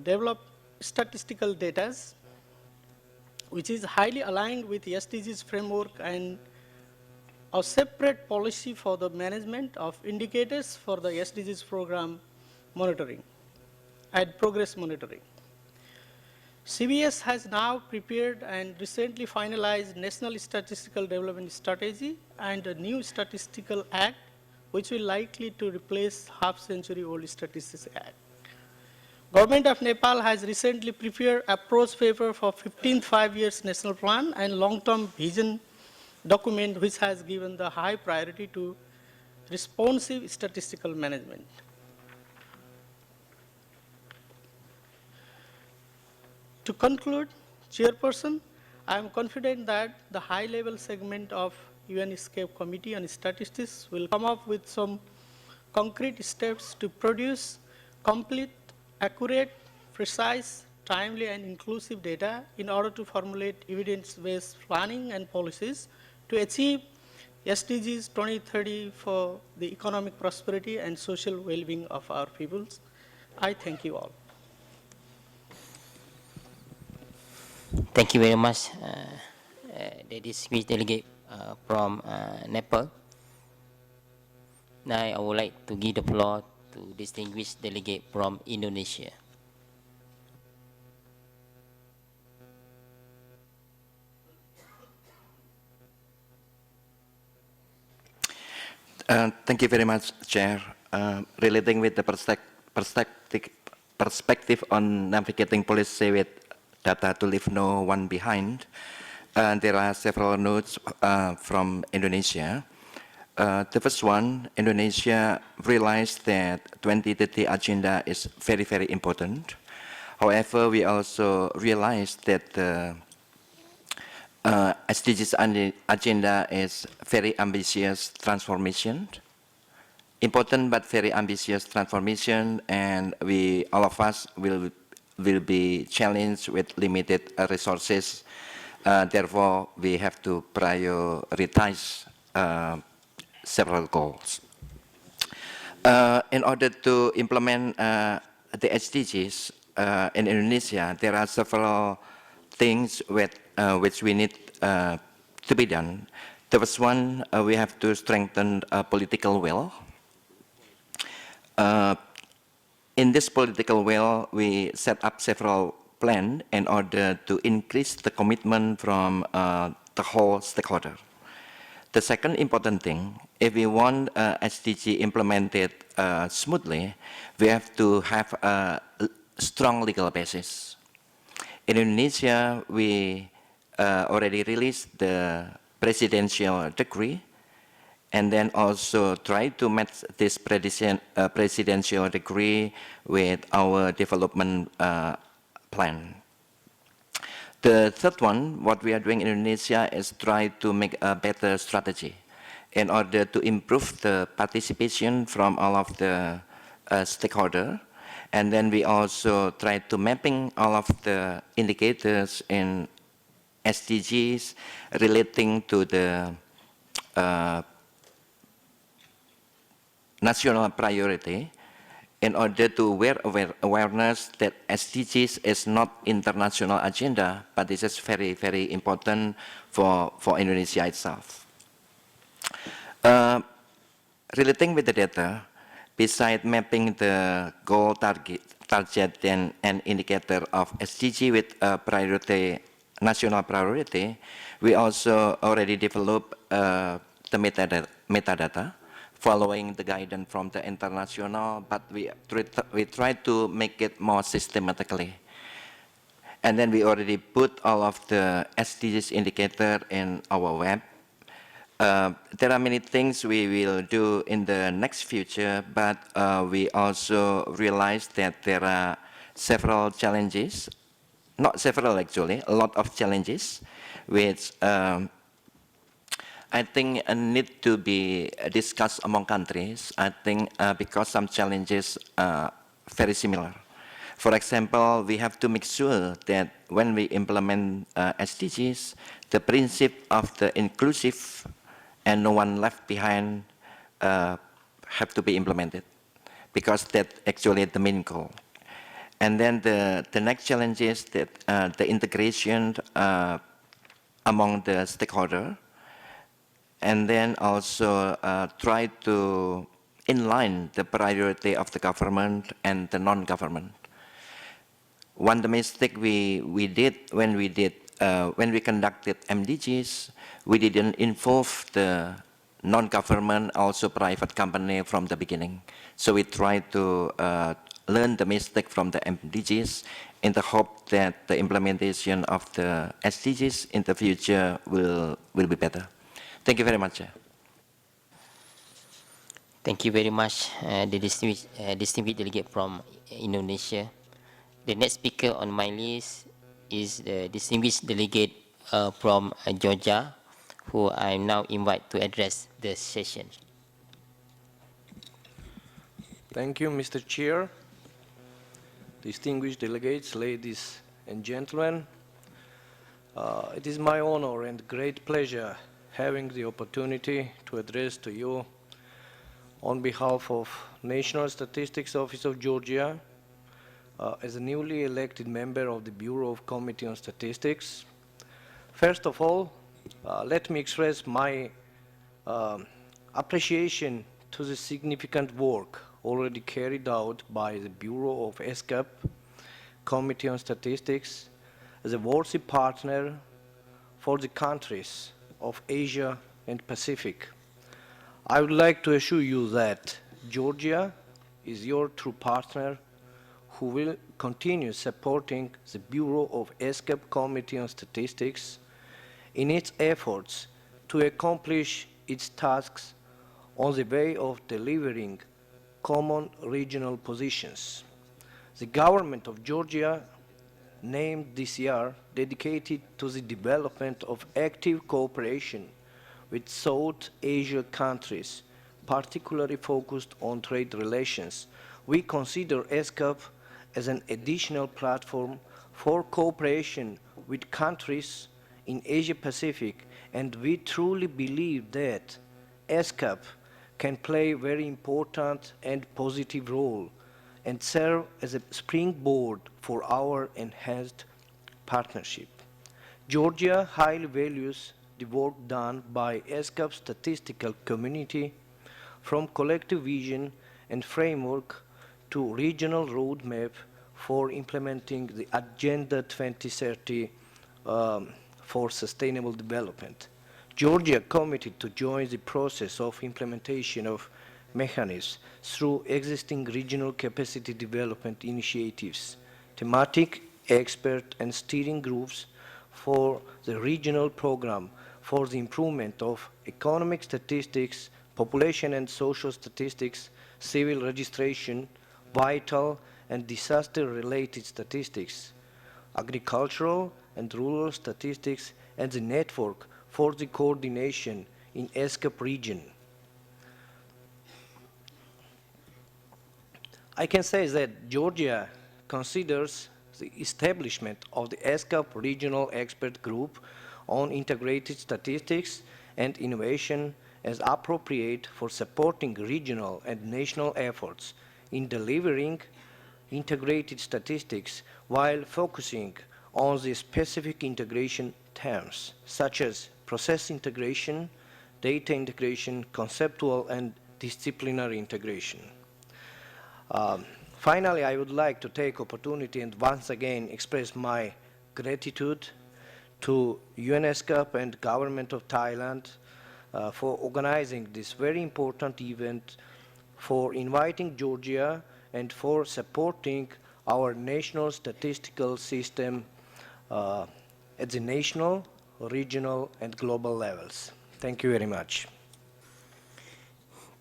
data, which is highly aligned with the SDGs framework and a separate policy for the management of indicators for the SDGs program monitoring and progress monitoring. CBS has now prepared and recently finalized National Statistical Development Strategy and a new Statistical Act, which will likely to replace half-century-old Statistics Act. Government of Nepal has recently prepared approach paper for 15th 5-year national plan and long-term vision document, which has given the high priority to responsive statistical management. To conclude, Chairperson, I am confident that the high-level segment of UN ESCAP Committee on Statistics will come up with some concrete steps to produce complete, accurate, precise, timely, and inclusive data in order to formulate evidence-based planning and policies to achieve SDGs 2030 for the economic prosperity and social well-being of our peoples. I thank you all. Thank you very much, the distinguished delegate from Nepal. Now I would like to give the floor to distinguished delegate from Indonesia. Thank you very much, Chair. Relating with the perspective on navigating policy with data to leave no one behind, there are several notes from Indonesia. The first one, Indonesia realized that 2030 agenda is very, very important. However, we also realized that the SDGs agenda is very ambitious transformation, important but very ambitious transformation, and all of us will be challenged with limited resources. Therefore, we have to prioritize several goals. In order to implement the SDGs in Indonesia, there are several things which we need to be done. The first one, we have to strengthen political will. In this political will, we set up several plans in order to increase the commitment from the whole stakeholder. The second important thing, if we want SDG implemented smoothly, we have to have a strong legal basis. In Indonesia, we already released the presidential decree, and then also try to match this presidential decree with our development plan. The third one, what we are doing in Indonesia is try to make a better strategy in order to improve the participation from all of the stakeholders, And then we also try to mapping all of the indicators in SDGs relating to the national priority in order to awareness that SDGs is not international agenda, but this is very, very important for Indonesia itself. Relating with the data, beside mapping the goal target and indicator of SDG with priority, national priority, we also already developed the metadata following the guidance from the international, but we try to make it more systematically. And then we already put all of the SDGs indicator in our web. There are many things we will do in the next future, but we also realize that there are several challenges, not several actually, a lot of challenges, which I think need to be discussed among countries. I think because some challenges are very similar. For example, we have to make sure that when we implement SDGs, the principle of the inclusive and no one left behind have to be implemented, because that's actually the main goal. And then the next challenge is that the integration among the stakeholders, and then also try to inline the priority of the government and the non-government. One the mistake we did when we conducted MDGs, we didn't involve the non-government, also private company from the beginning. So we tried to learn the mistake from the MDGs in the hope that the implementation of the SDGs in the future will be better. Thank you very much. Thank you very much, the distinguished delegate from Indonesia. The next speaker on my list is the distinguished delegate from Georgia, who I now invite to address the session. Thank you, Mr. Chair. Distinguished delegates, ladies and gentlemen, it is my honor and great pleasure having the opportunity to address to you on behalf of National Statistics Office of Georgia as a newly elected member of the Bureau of Committee on Statistics. First of all, let me express my appreciation to the significant work already carried out by the Bureau of ESCAP, Committee on Statistics, as a worthy partner for the countries of Asia and Pacific. I would like to assure you that Georgia is your true partner who will continue supporting the Bureau of ESCAP Committee on Statistics in its efforts to accomplish its tasks on the way of delivering common regional positions. The government of Georgia named this year dedicated to the development of active cooperation with South Asia countries, particularly focused on trade relations. We consider ESCAP as an additional platform for cooperation with countries in Asia Pacific, and we truly believe that ESCAP can play a very important and positive role and serve as a springboard for our enhanced partnership. Georgia highly values the work done by ESCAP's statistical community, from collective vision and framework to regional roadmap for implementing the Agenda 2030 for sustainable development. Georgia committed to join the process of implementation of mechanisms through existing regional capacity development initiatives, thematic, expert, and steering groups for the regional program for the improvement of economic statistics, population and social statistics, civil registration, vital and disaster-related statistics, agricultural and rural statistics, and the network for the coordination in ESCAP region. I can say that Georgia considers the establishment of the ESCAP Regional Expert Group on Integrated Statistics and Innovation as appropriate for supporting regional and national efforts in delivering integrated statistics while focusing on the specific integration terms, such as process integration, data integration, conceptual and disciplinary integration. Finally, I would like to take opportunity and once again express my gratitude to UNESCAP and Government of Thailand for organizing this very important event, for inviting Georgia, and for supporting our national statistical system at the national, regional, and global levels. Thank you very much.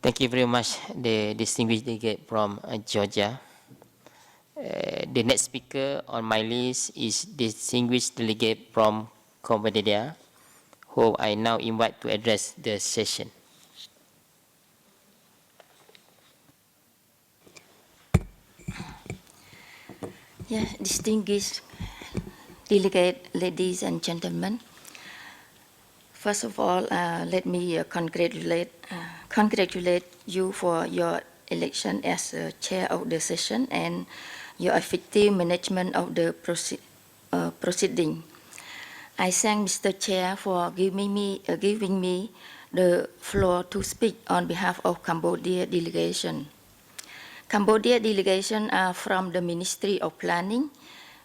Thank you very much, the distinguished delegate from Georgia. The next speaker on my list is distinguished delegate from Cambodia, who I now invite to address the session. Yeah, distinguished delegate, ladies and gentlemen. First of all, let me congratulate you for your election as chair of the session and your effective management of the proceeding. I thank Mr. Chair for giving me the floor to speak on behalf of Cambodia delegation. Cambodia delegation are from the Ministry of Planning,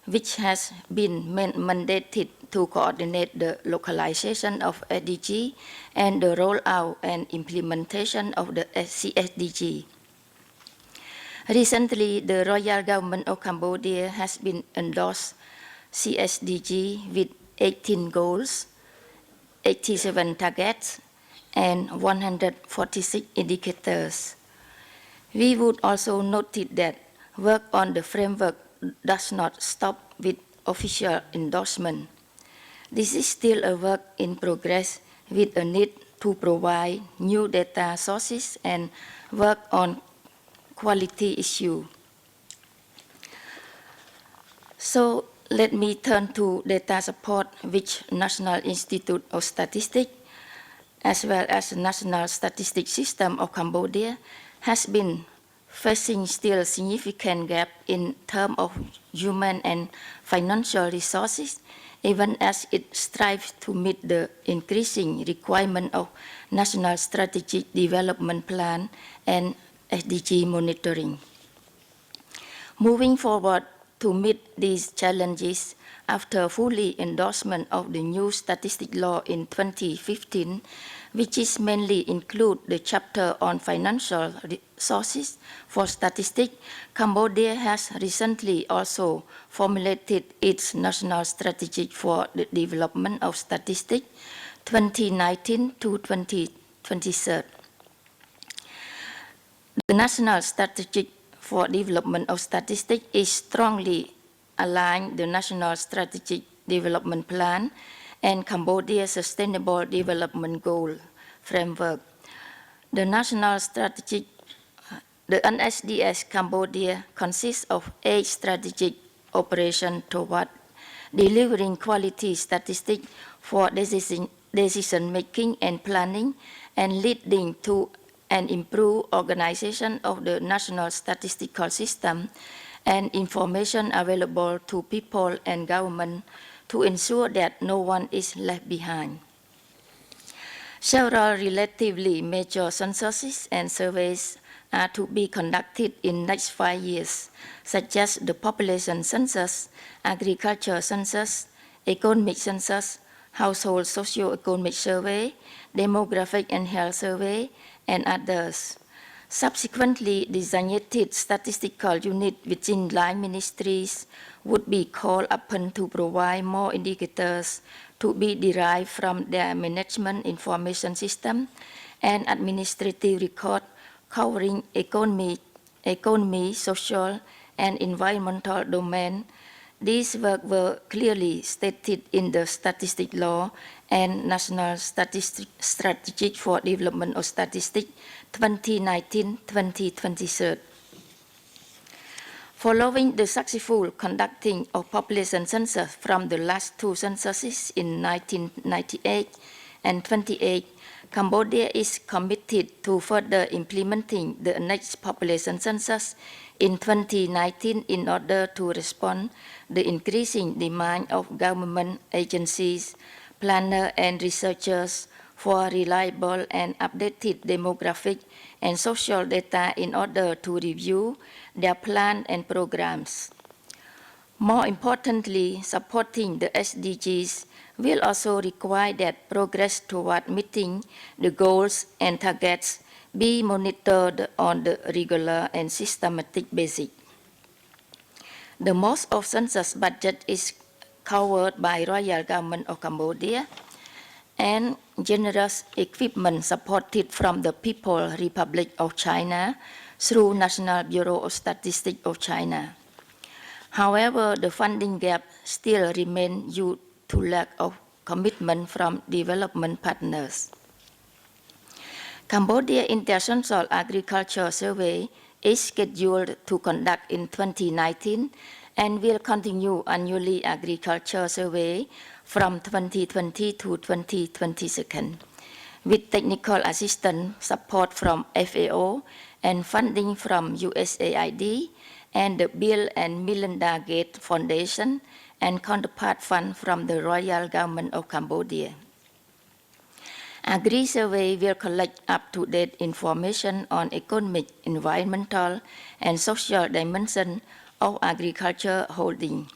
which has been mandated to coordinate the localization of SDG and the rollout and implementation of the CSDG. Recently, the Royal Government of Cambodia has been endorsed CSDG with 18 goals, 87 targets, and 146 indicators. We would also note that work on the framework does not stop with official endorsement. This is still a work in progress with a need to provide new data sources and work on quality issue. So let me turn to data support, which National Institute of Statistics, as well as the National Statistics System of Cambodia, has been facing still significant gap in terms of human and financial resources, even as it strives to meet the increasing requirement of National Strategic Development Plan and SDG monitoring. Moving forward to meet these challenges, after fully endorsement of the new statistic law in 2015, which is mainly include the chapter on financial resources for statistics, Cambodia has recently also formulated its national strategy for the development of statistics 2019 to 2023. The National Strategy for Development of Statistics is strongly aligned the National Strategic Development Plan and Cambodia's Sustainable Development Goal framework. The National Strategic, the NSDS Cambodia consists of 8 strategic operations toward delivering quality statistics for decision making and planning and leading to an improved organization of the national statistical system and information available to people and government to ensure that no one is left behind. Several relatively major censuses and surveys are to be conducted in next 5 years, such as the population census, agriculture census, economic census, household socio-economic survey, demographic and health survey, and others. Subsequently, designated statistical units within line ministries would be called upon to provide more indicators to be derived from their management information system and administrative record covering economy, social, and environmental domain. These work were clearly stated in the statistic law and National Strategy for Development of Statistics 2019-2023. Following the successful conducting of population census from the last two censuses in 1998 and 28, Cambodia is committed to further implementing the next population census in 2019 in order to respond the increasing demand of government agencies, planners and researchers for reliable and updated demographic and social data in order to review their plans and programs. More importantly, supporting the SDGs will also require that progress toward meeting the goals and targets be monitored on the regular and systematic basis. The most of census budget is covered by Royal Government of Cambodia, and generous equipment supported from the People's Republic of China through National Bureau of Statistics of China. However, the funding gap still remains due to lack of commitment from development partners. Cambodia International Agriculture Survey is scheduled to conduct in 2019 and will continue annually agriculture survey from 2020 to 2022, with technical assistance support from FAO and funding from USAID and the Bill and Melinda Gates Foundation and counterpart fund from the Royal Government of Cambodia. Agri-survey will collect up-to-date information on economic, environmental, and social dimensions of agriculture holding.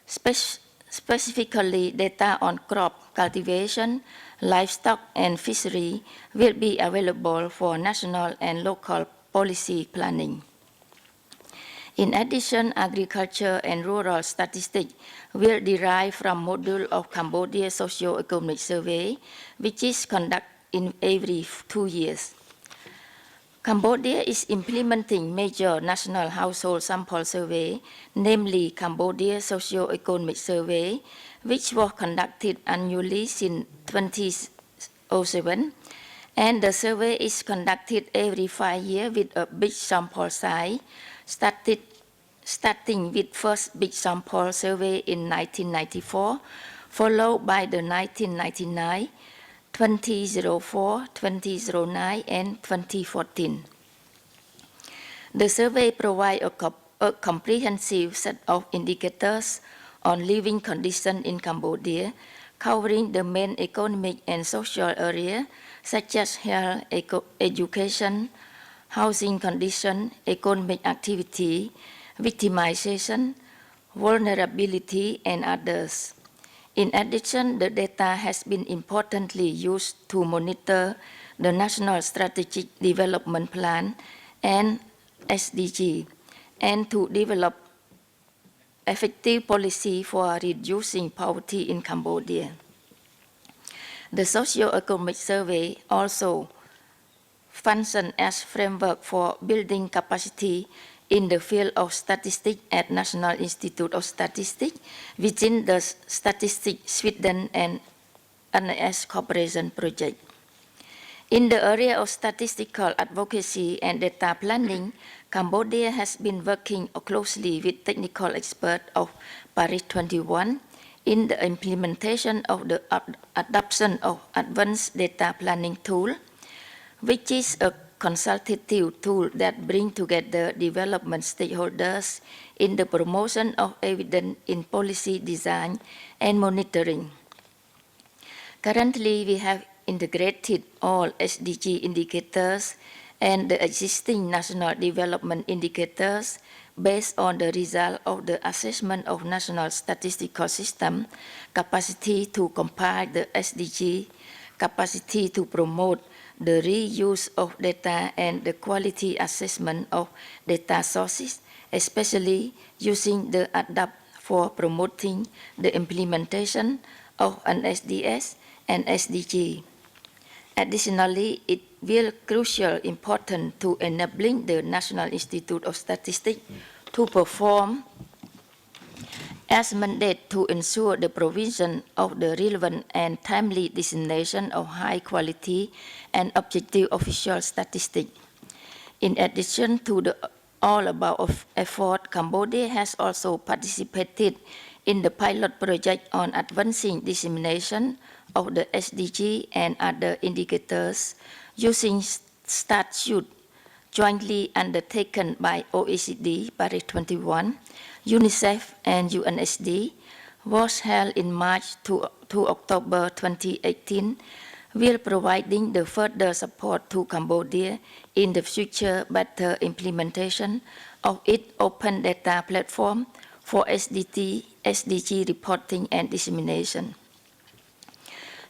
Specifically, data on crop cultivation, livestock, and fishery will be available for national and local policy planning. In addition, agriculture and rural statistics will derive from module of Cambodia Socio-Economic Survey, which is conducted in every 2 years. Cambodia is implementing major national household sample survey, namely Cambodia Socio-Economic Survey, which was conducted annually since 2007, and the survey is conducted every 5 years with a big sample size, starting with first big sample survey in 1994, followed by the 1999, 2004, 2009, and 2014. The survey provides a comprehensive set of indicators on living conditions in Cambodia, covering the main economic and social areas such as health, education, housing conditions, economic activity, victimization, vulnerability, and others. In addition, the data has been importantly used to monitor the National Strategic Development Plan and SDG, and to develop effective policy for reducing poverty in Cambodia. The socio-economic survey also functions as framework for building capacity in the field of statistics at National Institute of Statistics within the Statistics Sweden and NIS Cooperation Project. In the area of statistical advocacy and data planning, Cambodia has been working closely with technical experts of Paris 21 in the implementation of the adoption of advanced data planning tool, which is a consultative tool that brings together development stakeholders in the promotion of evidence in policy design and monitoring. Currently, we have integrated all SDG indicators and the existing national development indicators based on the result of the assessment of national statistical system, capacity to compile the SDG, capacity to promote the reuse of data, and the quality assessment of data sources, especially using the ADAPT for promoting the implementation of an SDS and SDG. Additionally, it will crucial important to enabling the National Institute of Statistics to perform as mandate to ensure the provision of the relevant and timely dissemination of high quality and objective official statistics. In addition to the all about effort, Cambodia has also participated in the pilot project on advancing dissemination of the SDG and other indicators using statute jointly undertaken by OECD, Paris 21, UNICEF, and UNSD, was held in March to October 2018, while providing the further support to Cambodia in the future better implementation of its open data platform for SDG reporting and dissemination.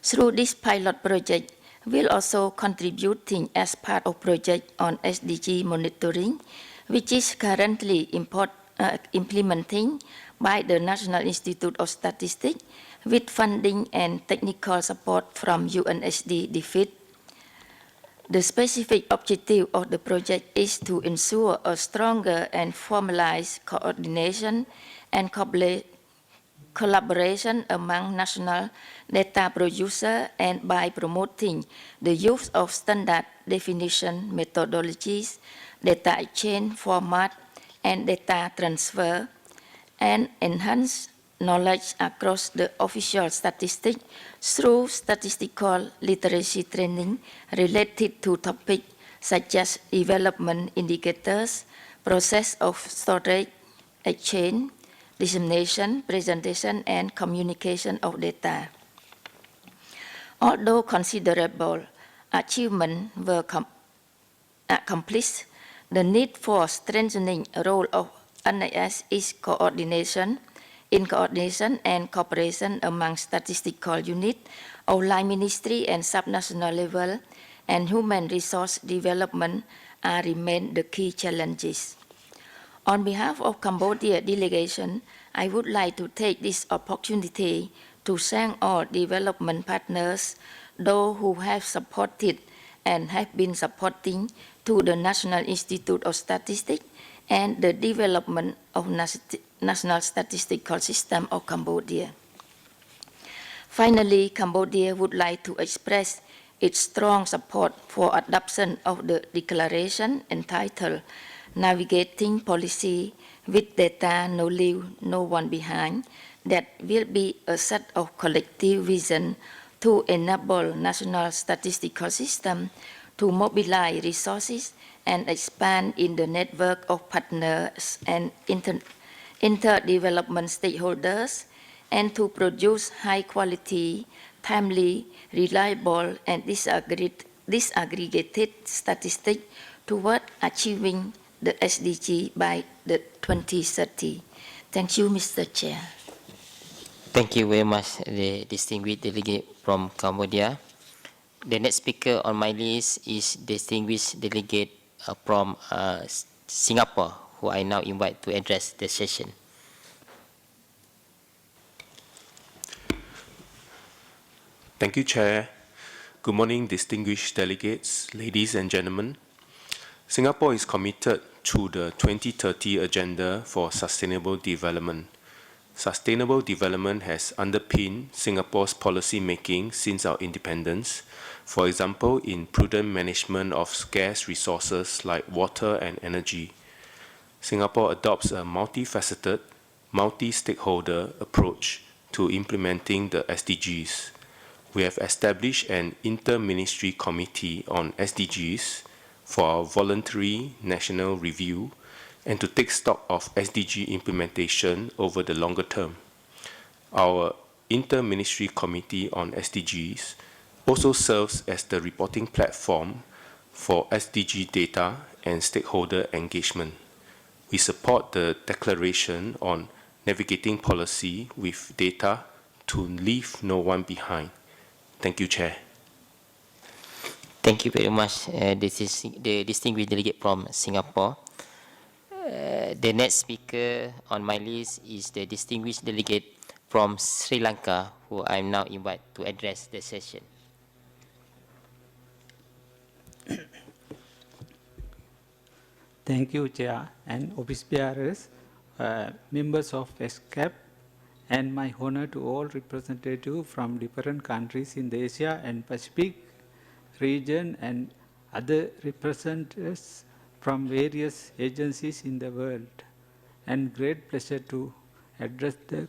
Through this pilot project, we'll also contributing as part of project on SDG monitoring, which is currently implementing by the National Institute of Statistics with funding and technical support from UNSD DFID. The specific objective of the project is to ensure a stronger and formalized coordination and collaboration among national data producers and by promoting the use of standard definition methodologies, data exchange format, and data transfer, and enhance knowledge across the official statistics through statistical literacy training related to topics such as development indicators, process of storage, exchange, dissemination, presentation, and communication of data. Although considerable achievements were accomplished, the need for strengthening the role of NIS is coordination and cooperation among statistical units of line ministry and subnational level, and human resource development remain the key challenges. On behalf of Cambodia delegation, I would like to take this opportunity to thank all development partners, those who have supported and have been supporting to the National Institute of Statistics and the development of National Statistical System of Cambodia. Finally, Cambodia would like to express its strong support for adoption of the declaration entitled Navigating Policy with Data, No Leave, No One Behind, that will be a set of collective vision to enable national statistical system to mobilize resources and expand in the network of partners and inter-development stakeholders, and to produce high-quality, timely, reliable, and disaggregated statistics toward achieving the SDG by the 2030. Thank you, Mr. Chair. Thank you very much, the distinguished delegate from Cambodia. The next speaker on my list is distinguished delegate from Singapore, who I now invite to address the session. Thank you, Chair. Good morning, distinguished delegates, ladies and gentlemen. Singapore is committed to the 2030 Agenda for Sustainable Development. Sustainable development has underpinned Singapore's policy making since our independence, for example, in prudent management of scarce resources like water and energy. Singapore adopts a multifaceted, multi-stakeholder approach to implementing the SDGs. We have established an inter-ministry committee on SDGs for our voluntary national review and to take stock of SDG implementation over the longer term. Our Inter-Ministry Committee on SDGs also serves as the reporting platform for SDG data and stakeholder engagement. We support the declaration on navigating policy with data to leave no one behind. Thank you, Chair. Thank you very much. This is the distinguished delegate from Singapore. The next speaker on my list is the distinguished delegate from Sri Lanka, who I now invite to address the session. Thank you, Chair, and office bearers, members of ESCAP, and my honor to all representatives from different countries in the Asia and Pacific region and other representatives from various agencies in the world, and great pleasure to address the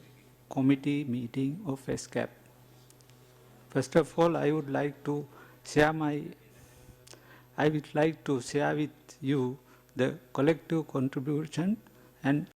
committee meeting of ESCAP. First of all, I would like to share with you the collective contribution and